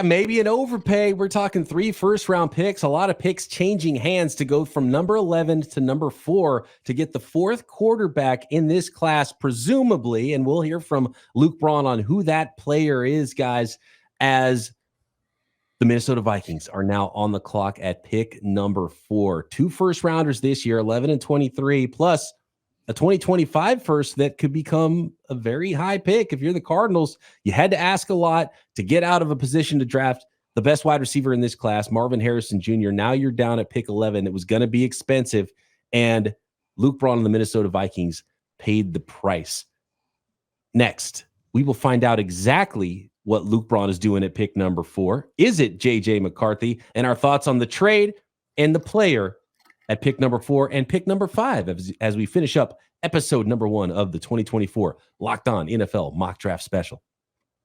Maybe an overpay. We're talking 3 first-round picks. A lot of picks changing hands to go from number 11 to number 4 to get the 4th quarterback in this class, presumably. And we'll hear from Luke Braun on who that player is, guys, as the Minnesota Vikings are now on the clock at pick number 4. 2 first-rounders this year, 11 and 23, plus a 2025 first that could become a very high pick. If you're the Cardinals, you had to ask a lot to get out of a position to draft the best wide receiver in this class, Marvin Harrison Jr. Now you're down at pick 11. It was going to be expensive, and Luke Braun and the Minnesota Vikings paid the price. Next, we will find out exactly what Luke Braun is doing at pick number 4. Is it J.J. McCarthy? And our thoughts on the trade and the player at pick number 4 and pick number 5 as we finish up episode number 1 of the 2024 Locked On NFL Mock Draft Special.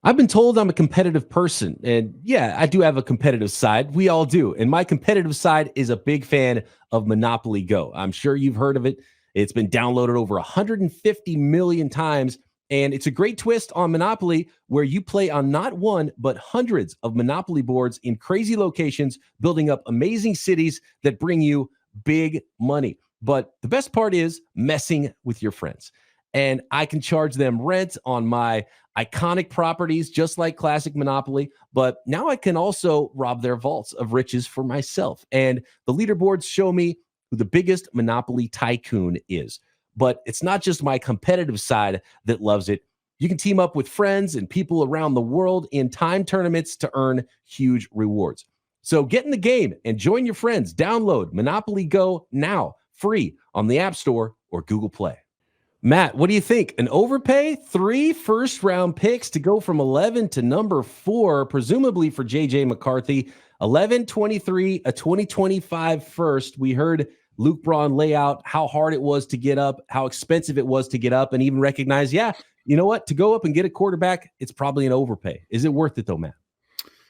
I've been told I'm a competitive person, and yeah, I do have a competitive side. We all do. And my competitive side is a big fan of Monopoly Go. I'm sure you've heard of it. It's been downloaded over 150 million times, and it's a great twist on Monopoly where you play on not one, but hundreds of Monopoly boards in crazy locations, building up amazing cities that bring you big money. But the best part is messing with your friends. And I can charge them rent on my iconic properties, just like classic Monopoly. But now I can also rob their vaults of riches for myself. And the leaderboards show me who the biggest Monopoly tycoon is. But it's not just my competitive side that loves it. You can team up with friends and people around the world in time tournaments to earn huge rewards. So get in the game and join your friends. Download Monopoly Go now, free on the App Store or Google Play. Matt, what do you think? An overpay? 3 first-round picks to go from 11 to number 4, presumably for J.J. McCarthy. 11, 23, a 2025 first. We heard Luke Braun lay out how hard it was to get up, how expensive it was to get up, and even recognize, you know what? To go up and get a quarterback, it's probably an overpay. Is it worth it, though, Matt?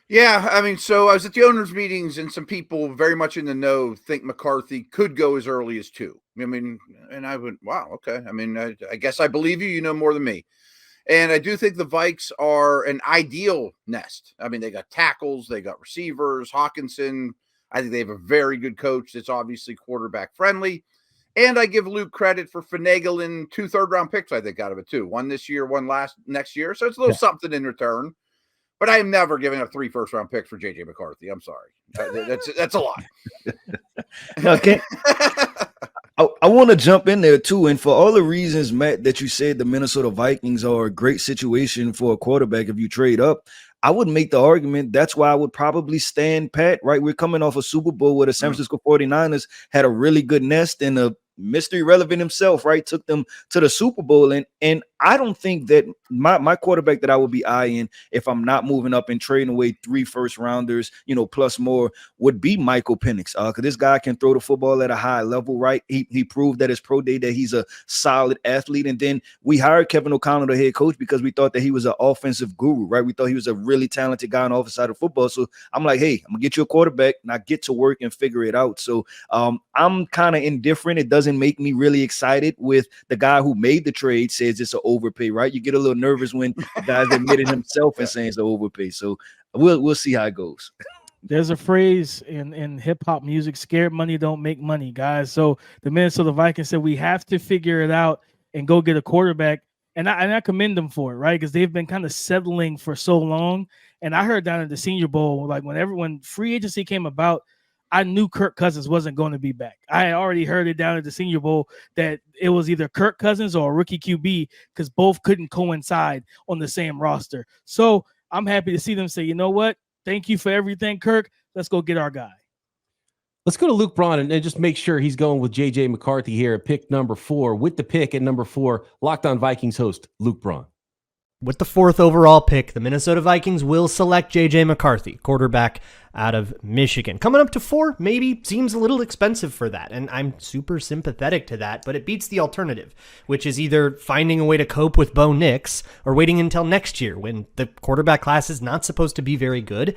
Yeah, I mean, so I was at the owners' meetings, and some people very much in the know think McCarthy could go as early as 2. I mean, and I went, wow, okay. I mean, I guess I believe you. You know more than me. And I do think the Vikes are an ideal nest. I mean, they got tackles, they got receivers, Hawkinson. I think they have a very good coach that's obviously quarterback friendly. And I give Luke credit for finagling 2 third-round picks, I think, out of it, too. 1 this year, 1 next year. So it's a little something in return. But I am never giving up 3 first-round picks for J.J. McCarthy. I'm sorry. That's a lot. Okay. I I want to jump in there too. And for all the reasons, Matt, that you said the Minnesota Vikings are a great situation for a quarterback if you trade up, I would make the argument that's why I would probably stand pat, right? We're coming off a Super Bowl where the San Francisco 49ers had a really good nest, and a mystery relevant himself, right, took them to the Super Bowl. And I don't think that my quarterback that I would be eyeing if I'm not moving up and trading away 3 first-rounders, plus more, would be Michael Penix. Because this guy can throw the football at a high level, right? He proved at his pro day that he's a solid athlete. And then we hired Kevin O'Connell, the head coach, because we thought that he was an offensive guru, right? We thought he was a really talented guy on the offensive side of football. So I'm like, hey, I'm gonna get you a quarterback and I get to work and figure it out. So I'm kind of indifferent. It doesn't make me really excited with the guy who made the trade says it's an overpay, right? You get a little nervous when the guy's admitted himself and saying it's an overpay. So we'll see how it goes. There's a phrase in hip hop music: "Scared money don't make money," guys. So the Minnesota Vikings said we have to figure it out and go get a quarterback. And I commend them for it, right? Because they've been kind of settling for so long. And I heard down at the Senior Bowl, like when free agency came about, I knew Kirk Cousins wasn't going to be back. I had already heard it down at the Senior Bowl that it was either Kirk Cousins or a rookie QB because both couldn't coincide on the same roster. So I'm happy to see them say, you know what? Thank you for everything, Kirk. Let's go get our guy. Let's go to Luke Braun and just make sure he's going with J.J. McCarthy here at pick number 4. With the pick at number 4, Locked On Vikings host Luke Braun. With the 4th overall pick, the Minnesota Vikings will select J.J. McCarthy, quarterback out of Michigan. Coming up to 4 maybe seems a little expensive for that, and I'm super sympathetic to that, but it beats the alternative, which is either finding a way to cope with Bo Nix or waiting until next year when the quarterback class is not supposed to be very good.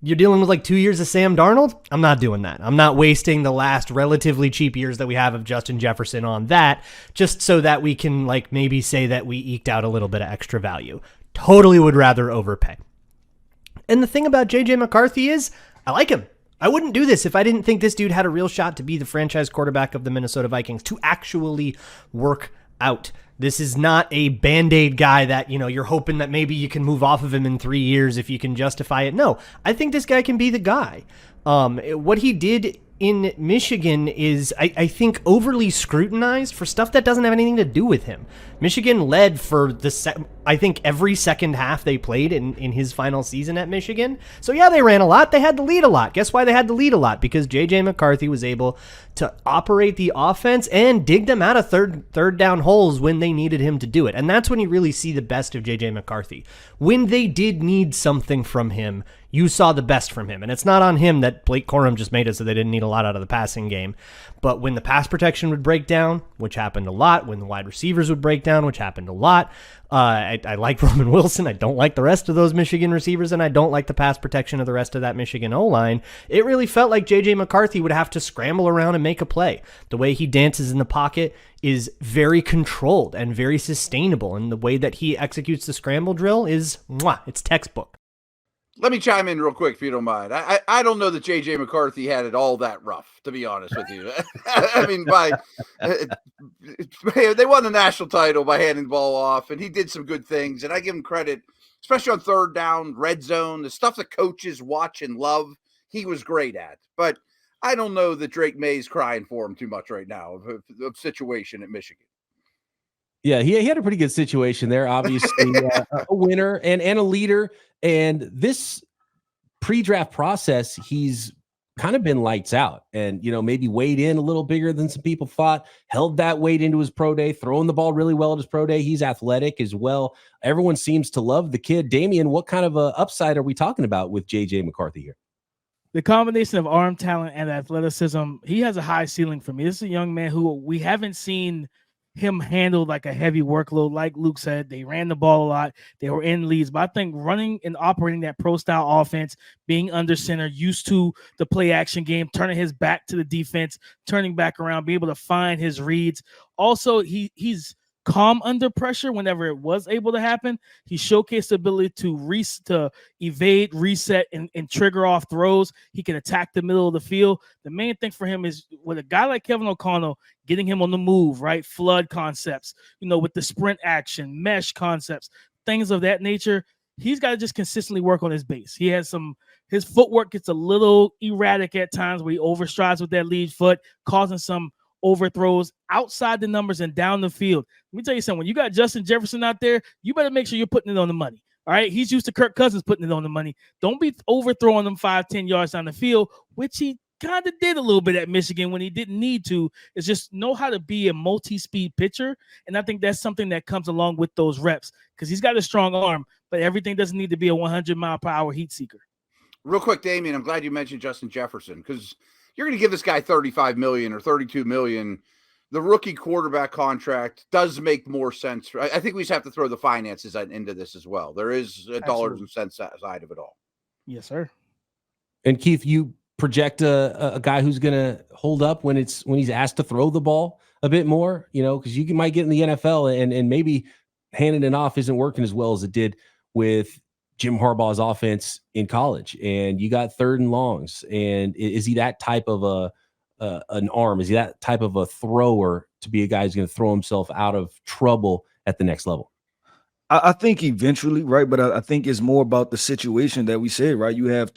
You're dealing with like 2 years of Sam Darnold? I'm not doing that. I'm not wasting the last relatively cheap years that we have of Justin Jefferson on that just so that we can like maybe say that we eked out a little bit of extra value. Totally would rather overpay. And the thing about J.J. McCarthy is I like him. I wouldn't do this if I didn't think this dude had a real shot to be the franchise quarterback of the Minnesota Vikings, to actually work out. This is not a Band-Aid guy that, you're hoping that maybe you can move off of him in 3 years if you can justify it. No, I think this guy can be the guy. What he did in Michigan is, I think, overly scrutinized for stuff that doesn't have anything to do with him. Michigan led for I think every second half they played in his final season at Michigan. So yeah, they ran a lot. They had to lead a lot. Guess why they had to lead a lot? Because J.J. McCarthy was able to operate the offense and dig them out of third down holes when they needed him to do it. And that's when you really see the best of J.J. McCarthy. When they did need something from him, you saw the best from him. And it's not on him that Blake Corum just made it so they didn't need a lot out of the passing game. But when the pass protection would break down, which happened a lot, when the wide receivers would break down, which happened a lot, I like Roman Wilson. I don't like the rest of those Michigan receivers, and I don't like the pass protection of the rest of that Michigan O-line. It really felt like J.J. McCarthy would have to scramble around and make a play. The way he dances in the pocket is very controlled and very sustainable, and the way that he executes the scramble drill is, it's textbook. Let me chime in real quick, if you don't mind. I don't know that J.J. McCarthy had it all that rough, to be honest with you. I mean, they won the national title by handing the ball off, and he did some good things, and I give him credit, especially on third down, red zone, the stuff that coaches watch and love, he was great at. But I don't know that Drake Maye's crying for him too much right now of situation at Michigan. Yeah, he had a pretty good situation there. Obviously, a winner and a leader. And this pre-draft process, he's kind of been lights out and, maybe weighed in a little bigger than some people thought, held that weight into his pro day, throwing the ball really well at his pro day. He's athletic as well. Everyone seems to love the kid. Damian, what kind of a upside are we talking about with J.J. McCarthy here? The combination of arm talent and athleticism, he has a high ceiling for me. This is a young man who we haven't seen him handled like a heavy workload. Like Luke said, they ran the ball a lot. They were in leads. But I think running and operating that pro-style offense, being under center, used to the play-action game, turning his back to the defense, turning back around, be able to find his reads. Also, he's calm under pressure whenever it was able to happen. He showcased the ability to evade, reset, and trigger off throws. He can attack the middle of the field. The main thing for him is with a guy like Kevin O'Connell, getting him on the move, right? Flood concepts, with the sprint action, mesh concepts, things of that nature. He's got to just consistently work on his base. He has his footwork gets a little erratic at times where he overstrides with that lead foot, causing some overthrows outside the numbers and down the field. Let me tell you something. When you got Justin Jefferson out there, you better make sure you're putting it on the money. All right. He's used to Kirk Cousins putting it on the money. Don't be overthrowing them 5-10 yards down the field, which he kind of did a little bit at Michigan when he didn't need to. It's just know how to be a multi-speed pitcher. And I think that's something that comes along with those reps because he's got a strong arm, but everything doesn't need to be a 100-mile-per-hour heat seeker. Real quick, Damian, I'm glad you mentioned Justin Jefferson because you're going to give this guy $35 million or $32 million. The rookie quarterback contract does make more sense. I think we just have to throw the finances into this as well. There is dollars and cents side of it all. Yes, sir. And Keith, you project a guy who's going to hold up when he's asked to throw the ball a bit more, because you might get in the NFL and maybe handing it off isn't working as well as it did with Jim Harbaugh's offense in college. And you got 3rd and longs. And is he that type of an arm? Is he that type of a thrower to be a guy who's going to throw himself out of trouble at the next level? I think eventually, right? But I think it's more about the situation that we said, right? You have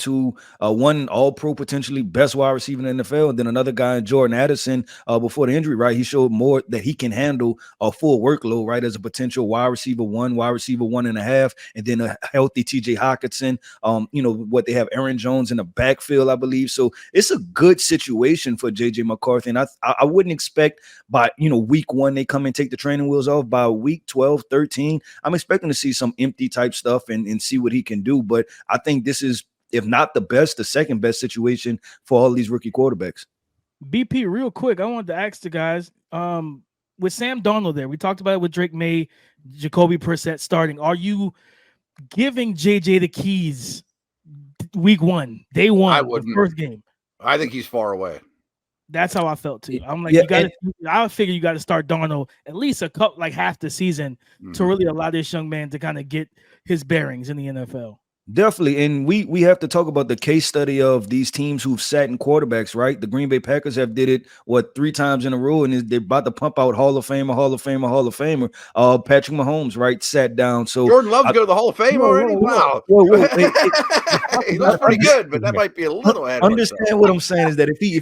one all-pro potentially best wide receiver in the NFL, and then another guy, Jordan Addison, before the injury, right? He showed more that he can handle a full workload, right? As a potential wide receiver 1.5, and then a healthy TJ Hawkinson. What they have, Aaron Jones in the backfield, I believe. So it's a good situation for J.J. McCarthy, and I wouldn't expect by week 1 they come and take the training wheels off. By week 12, 13, I'm expecting to see some empty type stuff and see what he can do. But I think this is, if not the best, the second best situation for all these rookie quarterbacks. BP, real quick, I wanted to ask the guys, with Sam Darnold there, we talked about it with Drake Maye, Jacoby Brissett starting. Are you giving JJ the keys week 1, day 1, the first game? I think he's far away. That's how I felt too. I'm like, I figure you got to start Darnold at least half the season to really allow this young man to kind of get his bearings in the NFL. Definitely. And we have to talk about the case study of these teams who've sat in quarterbacks, right? The Green Bay Packers have did it, 3 times in a row, and they're about to pump out Hall of Famer. Patrick Mahomes, right, sat down. So Jordan Love to go to the Hall of Fame already? Wow. He looks pretty good, but that might be a little ahead. Understand what I'm saying is that if he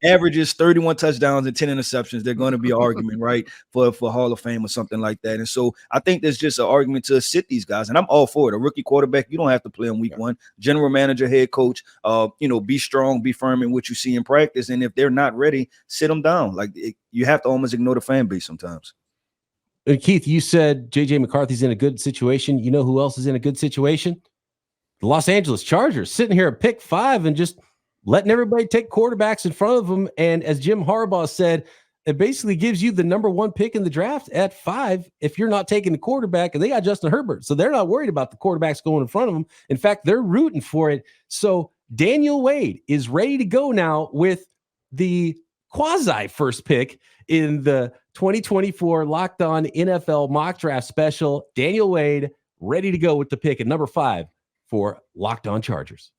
averages 31 touchdowns and 10 interceptions, they're going to be an argument, right, for Hall of Fame or something like that. And so I think there's just an argument to sit these guys, and I'm all for it. A rookie quarterback, you don't have to play in week 1. General manager, head coach, be strong, be firm in what you see in practice. And if they're not ready, sit them down. You have to almost ignore the fan base sometimes. Keith, you said J.J. McCarthy's in a good situation. You know who else is in a good situation? The Los Angeles Chargers, sitting here at pick 5 and just letting everybody take quarterbacks in front of them. And as Jim Harbaugh said, it basically gives you the number 1 pick in the draft at 5 if you're not taking the quarterback, and they got Justin Herbert. So they're not worried about the quarterbacks going in front of them. In fact, they're rooting for it. So Daniel Wade is ready to go now with the quasi first pick in the 2024 Locked On NFL Mock Draft Special. Daniel Wade ready to go with the pick at number 5 for Locked On Chargers.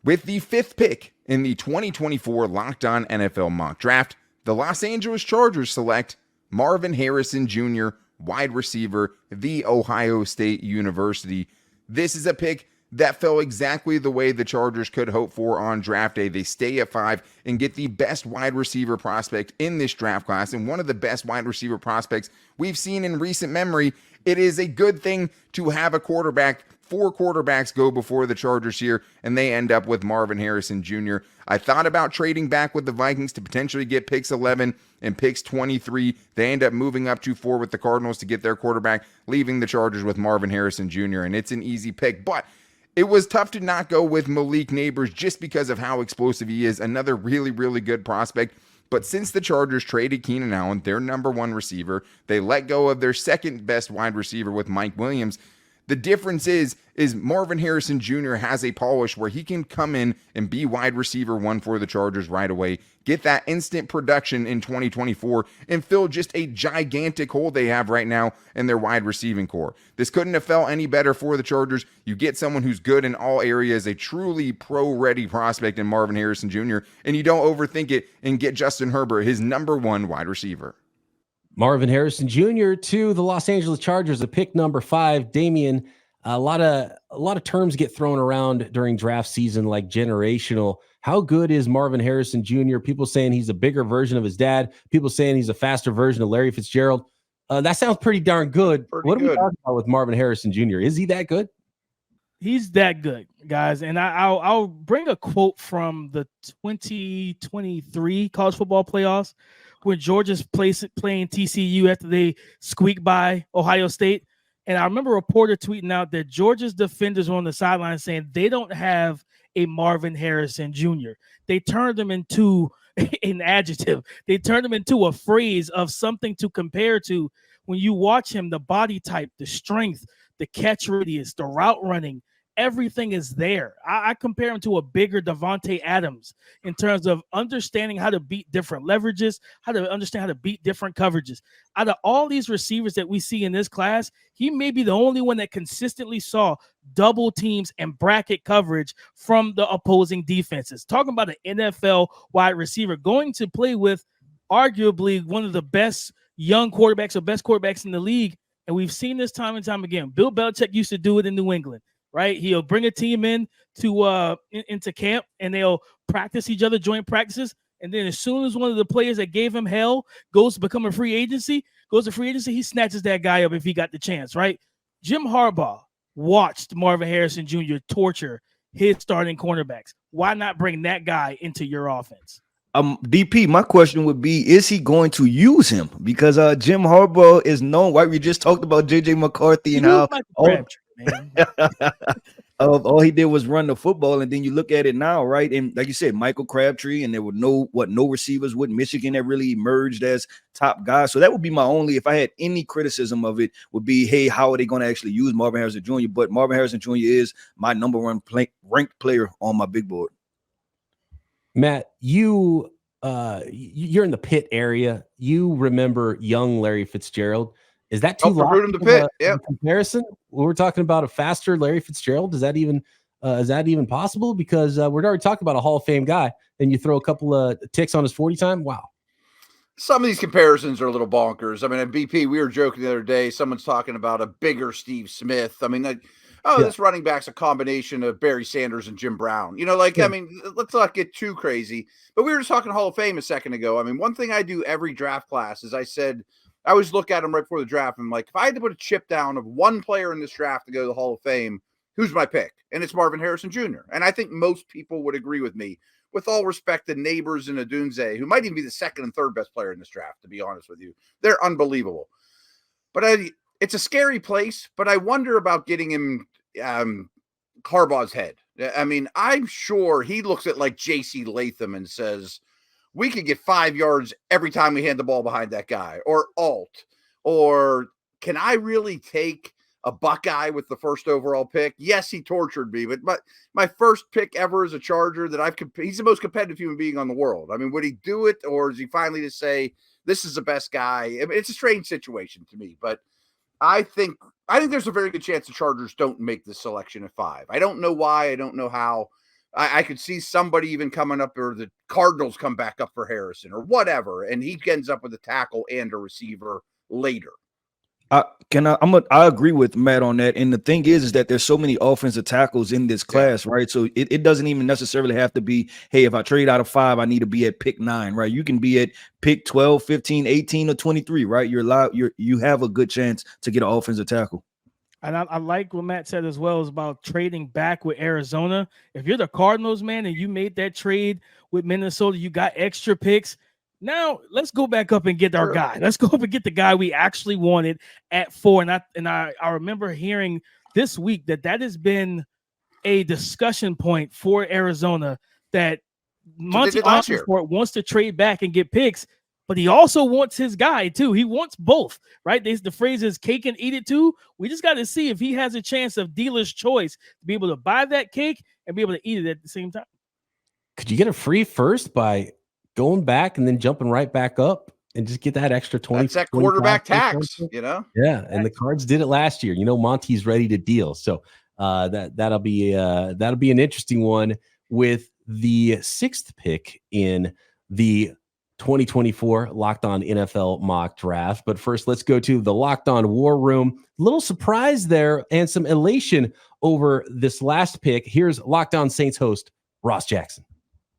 With the 5th pick in the 2024 Locked On NFL Mock Draft, the Los Angeles Chargers select Marvin Harrison Jr., wide receiver, The Ohio State University. This is a pick that fell exactly the way the Chargers could hope for on draft day. They stay at 5 and get the best wide receiver prospect in this draft class, and one of the best wide receiver prospects we've seen in recent memory. It is a good thing to have a quarterback. 4 quarterbacks go before the Chargers here, and they end up with Marvin Harrison Jr. I thought about trading back with the Vikings to potentially get picks 11 and picks 23. They end up moving up to 4 with the Cardinals to get their quarterback, leaving the Chargers with Marvin Harrison Jr., and it's an easy pick. But it was tough to not go with Malik Neighbors just because of how explosive he is. Another really, really good prospect. But since the Chargers traded Keenan Allen, their number 1 receiver, they let go of their second best wide receiver with Mike Williams. The difference is Marvin Harrison Jr. has a polish where he can come in and be wide receiver 1 for the Chargers right away, get that instant production in 2024, and fill just a gigantic hole they have right now in their wide receiving core. This couldn't have felt any better for the Chargers. You get someone who's good in all areas, a truly pro-ready prospect in Marvin Harrison Jr., and you don't overthink it and get Justin Herbert, his number 1 wide receiver. Marvin Harrison Jr. to the Los Angeles Chargers, a pick number 5. Damian, A lot of terms get thrown around during draft season, like generational. How good is Marvin Harrison Jr.? People saying he's a bigger version of his dad. People saying he's a faster version of Larry Fitzgerald. That sounds pretty darn good. What are we talking about with Marvin Harrison Jr.? Is he that good? He's that good, guys. And I'll bring a quote from the 2023 college football playoffs when Georgia's playing TCU after they squeaked by Ohio State. And I remember a reporter tweeting out that Georgia's defenders were on the sideline saying they don't have a Marvin Harrison Jr. They turned him into an adjective. They turned him into a phrase of something to compare to. When you watch him, the body type, the strength, the catch radius, the route running, everything is there. I compare him to a bigger Devontae Adams in terms of understanding how to beat different leverages, how to understand how to beat different coverages. Out of all these receivers that we see in this class, he may be the only one that consistently saw double teams and bracket coverage from the opposing defenses. Talking about an NFL wide receiver going to play with arguably one of the best young quarterbacks or best quarterbacks in the league. And we've seen this time and time again. Bill Belichick used to do it in New England. Right, he'll bring a team in to into camp, and they'll practice each other, joint practices, and then as soon as one of the players that gave him hell goes to become a free agency, he snatches that guy up if he got the chance. Right, Jim Harbaugh watched Marvin Harrison Jr. torture his starting cornerbacks. Why not bring that guy into your offense? DP, my question would be, is he going to use him? Because Jim Harbaugh is known, right? We just talked about J.J. McCarthy and how all he did was run the football, and then you look at it now, right? And like you said, Michael Crabtree, and there were no receivers with Michigan that really emerged as top guys. So that would be my only, if I had any criticism of it, would be, hey, how are they going to actually use Marvin Harrison Jr.? But Marvin Harrison Jr. is my number one ranked player on my big board. Matt, you're in the Pitt area. You remember young Larry Fitzgerald. Is that too long of comparison? We're talking about a faster Larry Fitzgerald. Is that even possible? Because we're already talking about a Hall of Fame guy, and you throw a couple of ticks on his 40 time. Wow. Some of these comparisons are a little bonkers. I mean, at BP, we were joking the other day. Someone's talking about a bigger Steve Smith. I mean, this running back's a combination of Barry Sanders and Jim Brown. I mean, let's not get too crazy. But we were just talking Hall of Fame a second ago. I mean, one thing I do every draft class is I always look at them right before the draft. And I'm like, if I had to put a chip down of one player in this draft to go to the Hall of Fame, who's my pick? And it's Marvin Harrison Jr. And I think most people would agree with me. With all respect to Neighbors and Adunze, who might even be the second and third best player in this draft, to be honest with you. They're unbelievable. But it's a scary place, but I wonder about getting him Harbaugh's head. I mean, I'm sure he looks at like J.C. Latham and says, we could get 5 yards every time we hand the ball behind that guy, or Alt, or can I really take a Buckeye with the first overall pick? Yes, he tortured me, but my first pick ever as a Charger he's the most competitive human being on the world. I mean, would he do it, or is he finally to say, this is the best guy? I mean, it's a strange situation to me, but I think there's a very good chance the Chargers don't make this selection at 5. I don't know why. I don't know how. I could see somebody even coming up, or the Cardinals come back up for Harrison or whatever, and he ends up with a tackle and a receiver later. I agree with Matt on that. And the thing is that there's so many offensive tackles in this class, right? So it doesn't even necessarily have to be, hey, if I trade out of 5, I need to be at pick 9, right? You can be at pick 12, 15, 18, or 23, right? You have a good chance to get an offensive tackle. And I like what Matt said as well, is about trading back with Arizona. If you're the Cardinals, man, and you made that trade with Minnesota, you got extra picks. Now let's go back up and get our guy. Let's go up and get the guy we actually wanted at 4. And I remember hearing this week that has been a discussion point for Arizona, that Monty Ossenfort wants to trade back and get picks, but he also wants his guy too. He wants both, right? The phrase is cake and eat it too. We just got to see if he has a chance of dealer's choice to be able to buy that cake and be able to eat it at the same time. Could you get a free first by going back and then jumping right back up and just get that extra 20? That's that quarterback tax, Yeah, and the Cards did it last year. Monty's ready to deal. So that'll be an interesting one with the 6th pick in the 2024 Locked On NFL Mock Draft. But first, let's go to the Locked On War Room. Little surprise there and some elation over this last pick. Here's Locked On Saints host Ross Jackson.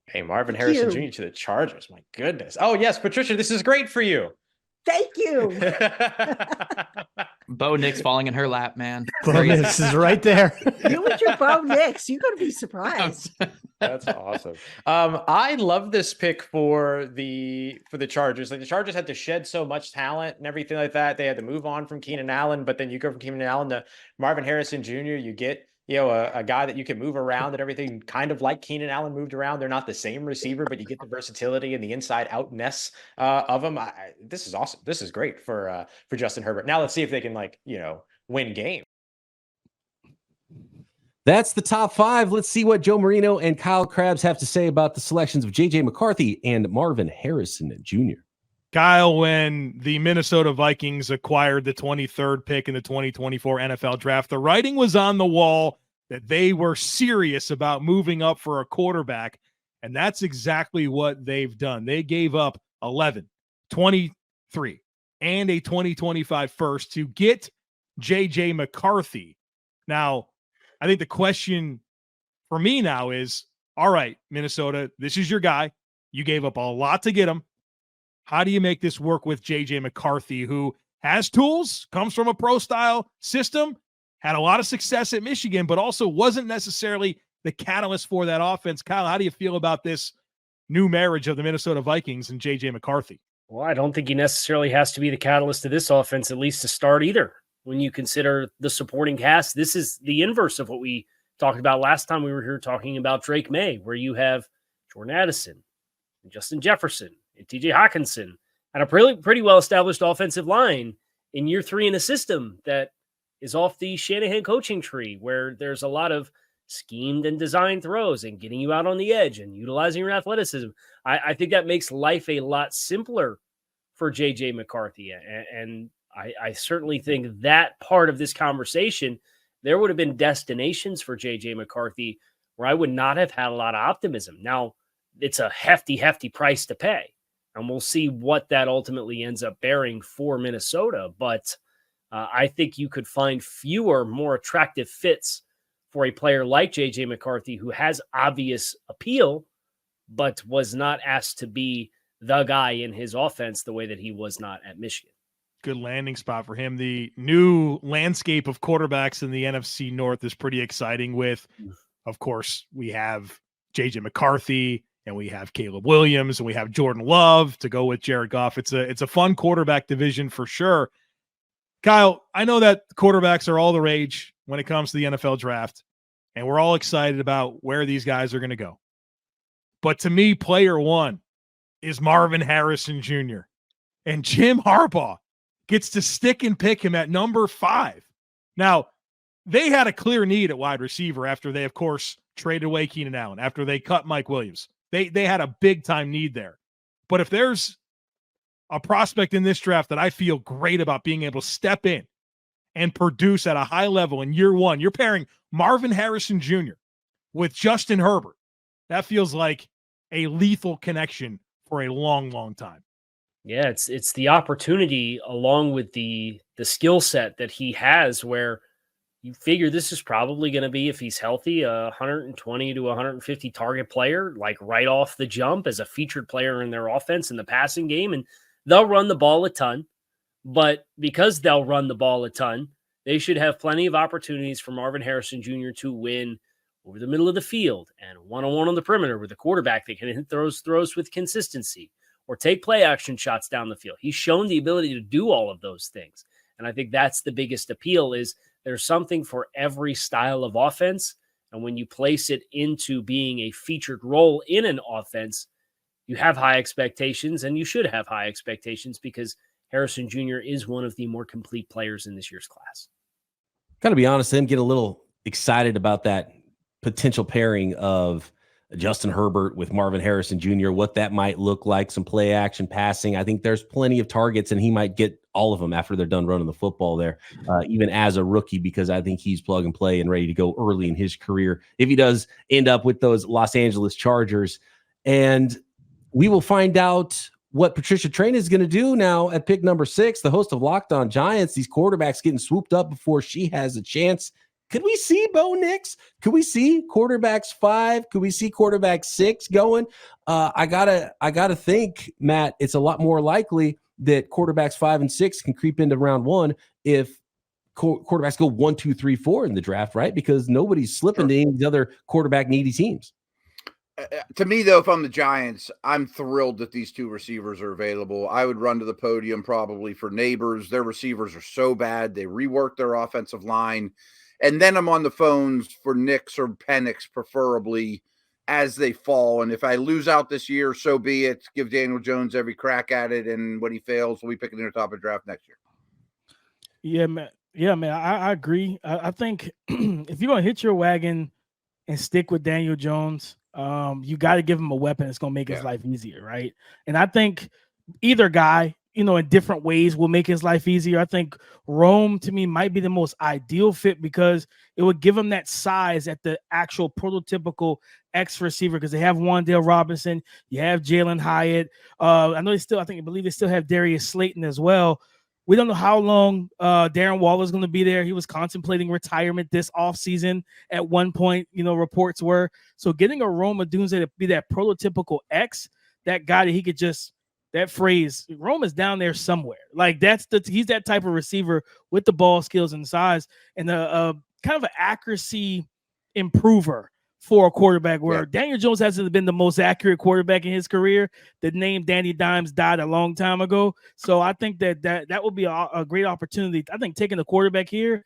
Hey, Marvin Harrison Jr. to the Chargers. My goodness. Oh, yes, Patricia, this is great for you. Thank you. Bo Nix falling in her lap, man. Bo Nix is right there. You with your Bo Nix, you're going to be surprised. That's awesome. I love this pick for the Chargers. Like the Chargers had to shed so much talent and everything like that. They had to move on from Keenan Allen, but then you go from Keenan Allen to Marvin Harrison Jr. You get a guy that you can move around and everything, kind of like Keenan Allen moved around. They're not the same receiver, but you get the versatility and the inside outness of him. This is awesome. This is great for Justin Herbert. Now let's see if they can win games. That's the top 5. Let's see what Joe Marino and Kyle Krabs have to say about the selections of J.J. McCarthy and Marvin Harrison Jr. Kyle, when the Minnesota Vikings acquired the 23rd pick in the 2024 NFL Draft, the writing was on the wall that they were serious about moving up for a quarterback, and that's exactly what they've done. They gave up 11, 23, and a 2025 first to get J.J. McCarthy. Now, I think the question for me now is, all right, Minnesota, this is your guy. You gave up a lot to get him. How do you make this work with J.J. McCarthy, who has tools, comes from a pro-style system, had a lot of success at Michigan, but also wasn't necessarily the catalyst for that offense? Kyle, how do you feel about this new marriage of the Minnesota Vikings and J.J. McCarthy? Well, I don't think he necessarily has to be the catalyst to this offense, at least to start either. When you consider the supporting cast, this is the inverse of what we talked about last time we were here talking about Drake Maye, where you have Jordan Addison, and Justin Jefferson, and TJ Hawkinson, and a pretty well-established offensive line in year 3 in a system that is off the Shanahan coaching tree, where there's a lot of schemed and designed throws and getting you out on the edge and utilizing your athleticism. I think that makes life a lot simpler for J.J. McCarthy. And I certainly think that part of this conversation, there would have been destinations for J.J. McCarthy where I would not have had a lot of optimism. Now, it's a hefty price to pay, and we'll see what that ultimately ends up bearing for Minnesota. But I think you could find fewer, more attractive fits for a player like J.J. McCarthy, who has obvious appeal, but was not asked to be the guy in his offense the way that he was not at Michigan. Good landing spot for him. The new landscape of quarterbacks in the NFC North is pretty exciting with, of course, we have J.J. McCarthy, and we have Caleb Williams, and we have Jordan Love to go with Jared Goff. It's a fun quarterback division for sure. Kyle, I know that quarterbacks are all the rage when it comes to the NFL draft, and we're all excited about where these guys are going to go. But to me, player one is Marvin Harrison Jr., and Jim Harbaugh gets to stick and pick him at number 5. Now, they had a clear need at wide receiver after they, of course, traded away Keenan Allen, after they cut Mike Williams. They had a big-time need there. But if there's a prospect in this draft that I feel great about being able to step in and produce at a high level in year 1, you're pairing Marvin Harrison Jr. with Justin Herbert. That feels like a lethal connection for a long, long time. Yeah, it's the opportunity along with the skill set that he has, where you figure this is probably going to be, if he's healthy, a 120 to 150 target player, like right off the jump as a featured player in their offense in the passing game. And they'll run the ball a ton, but because they'll run the ball a ton, they should have plenty of opportunities for Marvin Harrison Jr. to win over the middle of the field and one-on-one on the perimeter with a quarterback that can hit throws with consistency, or take play action shots down the field. He's shown the ability to do all of those things. And I think that's the biggest appeal, is there's something for every style of offense. And when you place it into being a featured role in an offense, you have high expectations, and you should have high expectations, because Harrison Jr. is one of the more complete players in this year's class. Got to be honest, I'm getting a little excited about that potential pairing of Justin Herbert with Marvin Harrison Jr., what that might look like, some play action passing. I think there's plenty of targets, and he might get all of them after they're done running the football there, even as a rookie, because I think he's plug and play and ready to go early in his career if he does end up with those Los Angeles Chargers. And we will find out what Patricia Train is going to do now at pick number 6, the host of Locked On Giants, these quarterbacks getting swooped up before she has a chance. Could we see Bo Nix? Could we see quarterbacks 5? Could we see quarterback 6 going? I gotta think, Matt, it's a lot more likely that quarterbacks 5 and 6 can creep into round 1 if quarterbacks go 1, 2, 3, 4 in the draft, right? Because nobody's slipping to any of the other quarterback needy teams. To me, though, if I'm the Giants, I'm thrilled that these 2 receivers are available. I would run to the podium probably for Neighbors. Their receivers are so bad. They reworked their offensive line. And then I'm on the phones for Nix or Penix, preferably, as they fall. And if I lose out this year, so be it. Give Daniel Jones every crack at it. And when he fails, we'll be picking in the top of the draft next year. Yeah, man. Yeah, man. I agree. I think if you're going to hit your wagon and stick with Daniel Jones, you got to give him a weapon that's going to make his life easier, right? And I think either guy, in different ways will make his life easier. I think Rome, to me, might be the most ideal fit because it would give him that size at the actual prototypical X receiver because they have Wan'Dale Robinson, you have Jalen Hyatt. I believe they still have Darius Slayton as well. We don't know how long Darren Waller is going to be there. He was contemplating retirement this offseason at one point, reports were. So getting a Rome Odunze to be that prototypical X, that guy that he could just, that phrase, Rome is down there somewhere. Like he's that type of receiver with the ball skills and size and a kind of an accuracy improver for a quarterback where Daniel Jones hasn't been the most accurate quarterback in his career. The name Danny Dimes died a long time ago. So I think that would be a great opportunity. I think taking a quarterback here,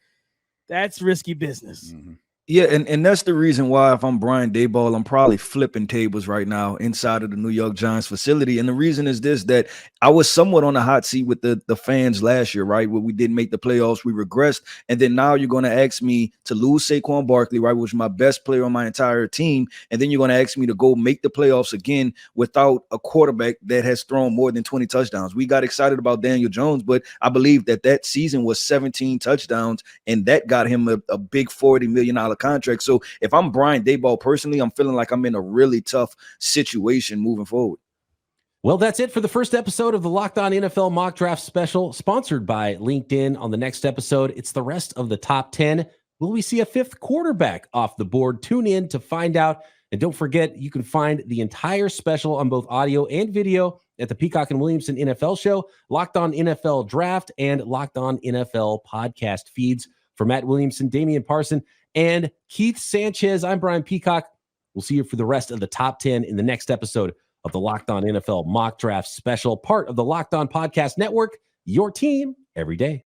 that's risky business. Mm-hmm. Yeah, and that's the reason why if I'm Brian Daboll, I'm probably flipping tables right now inside of the New York Giants facility. And the reason is this, that I was somewhat on the hot seat with the fans last year, right? Where we didn't make the playoffs, we regressed. And then now you're going to ask me to lose Saquon Barkley, right, which is my best player on my entire team. And then you're going to ask me to go make the playoffs again without a quarterback that has thrown more than 20 touchdowns. We got excited about Daniel Jones, but I believe that season was 17 touchdowns, and that got him a big $40 million contract. So if I'm Brian Daboll personally, I'm feeling like I'm in a really tough situation moving forward. Well, that's it for the first episode of the Locked On NFL Mock Draft Special, sponsored by LinkedIn. On the next episode, it's the rest of the top 10. Will we see a 5th quarterback off the board? Tune in to find out. And don't forget, you can find the entire special on both audio and video at the Peacock and Williamson NFL show, Locked On NFL Draft, and Locked On NFL podcast feeds. For Matt Williamson, Damian Parson, and Keith Sanchez, I'm Brian Peacock. We'll see you for the rest of the top 10 in the next episode of the Locked On NFL Mock Draft Special, part of the Locked On Podcast Network, your team every day.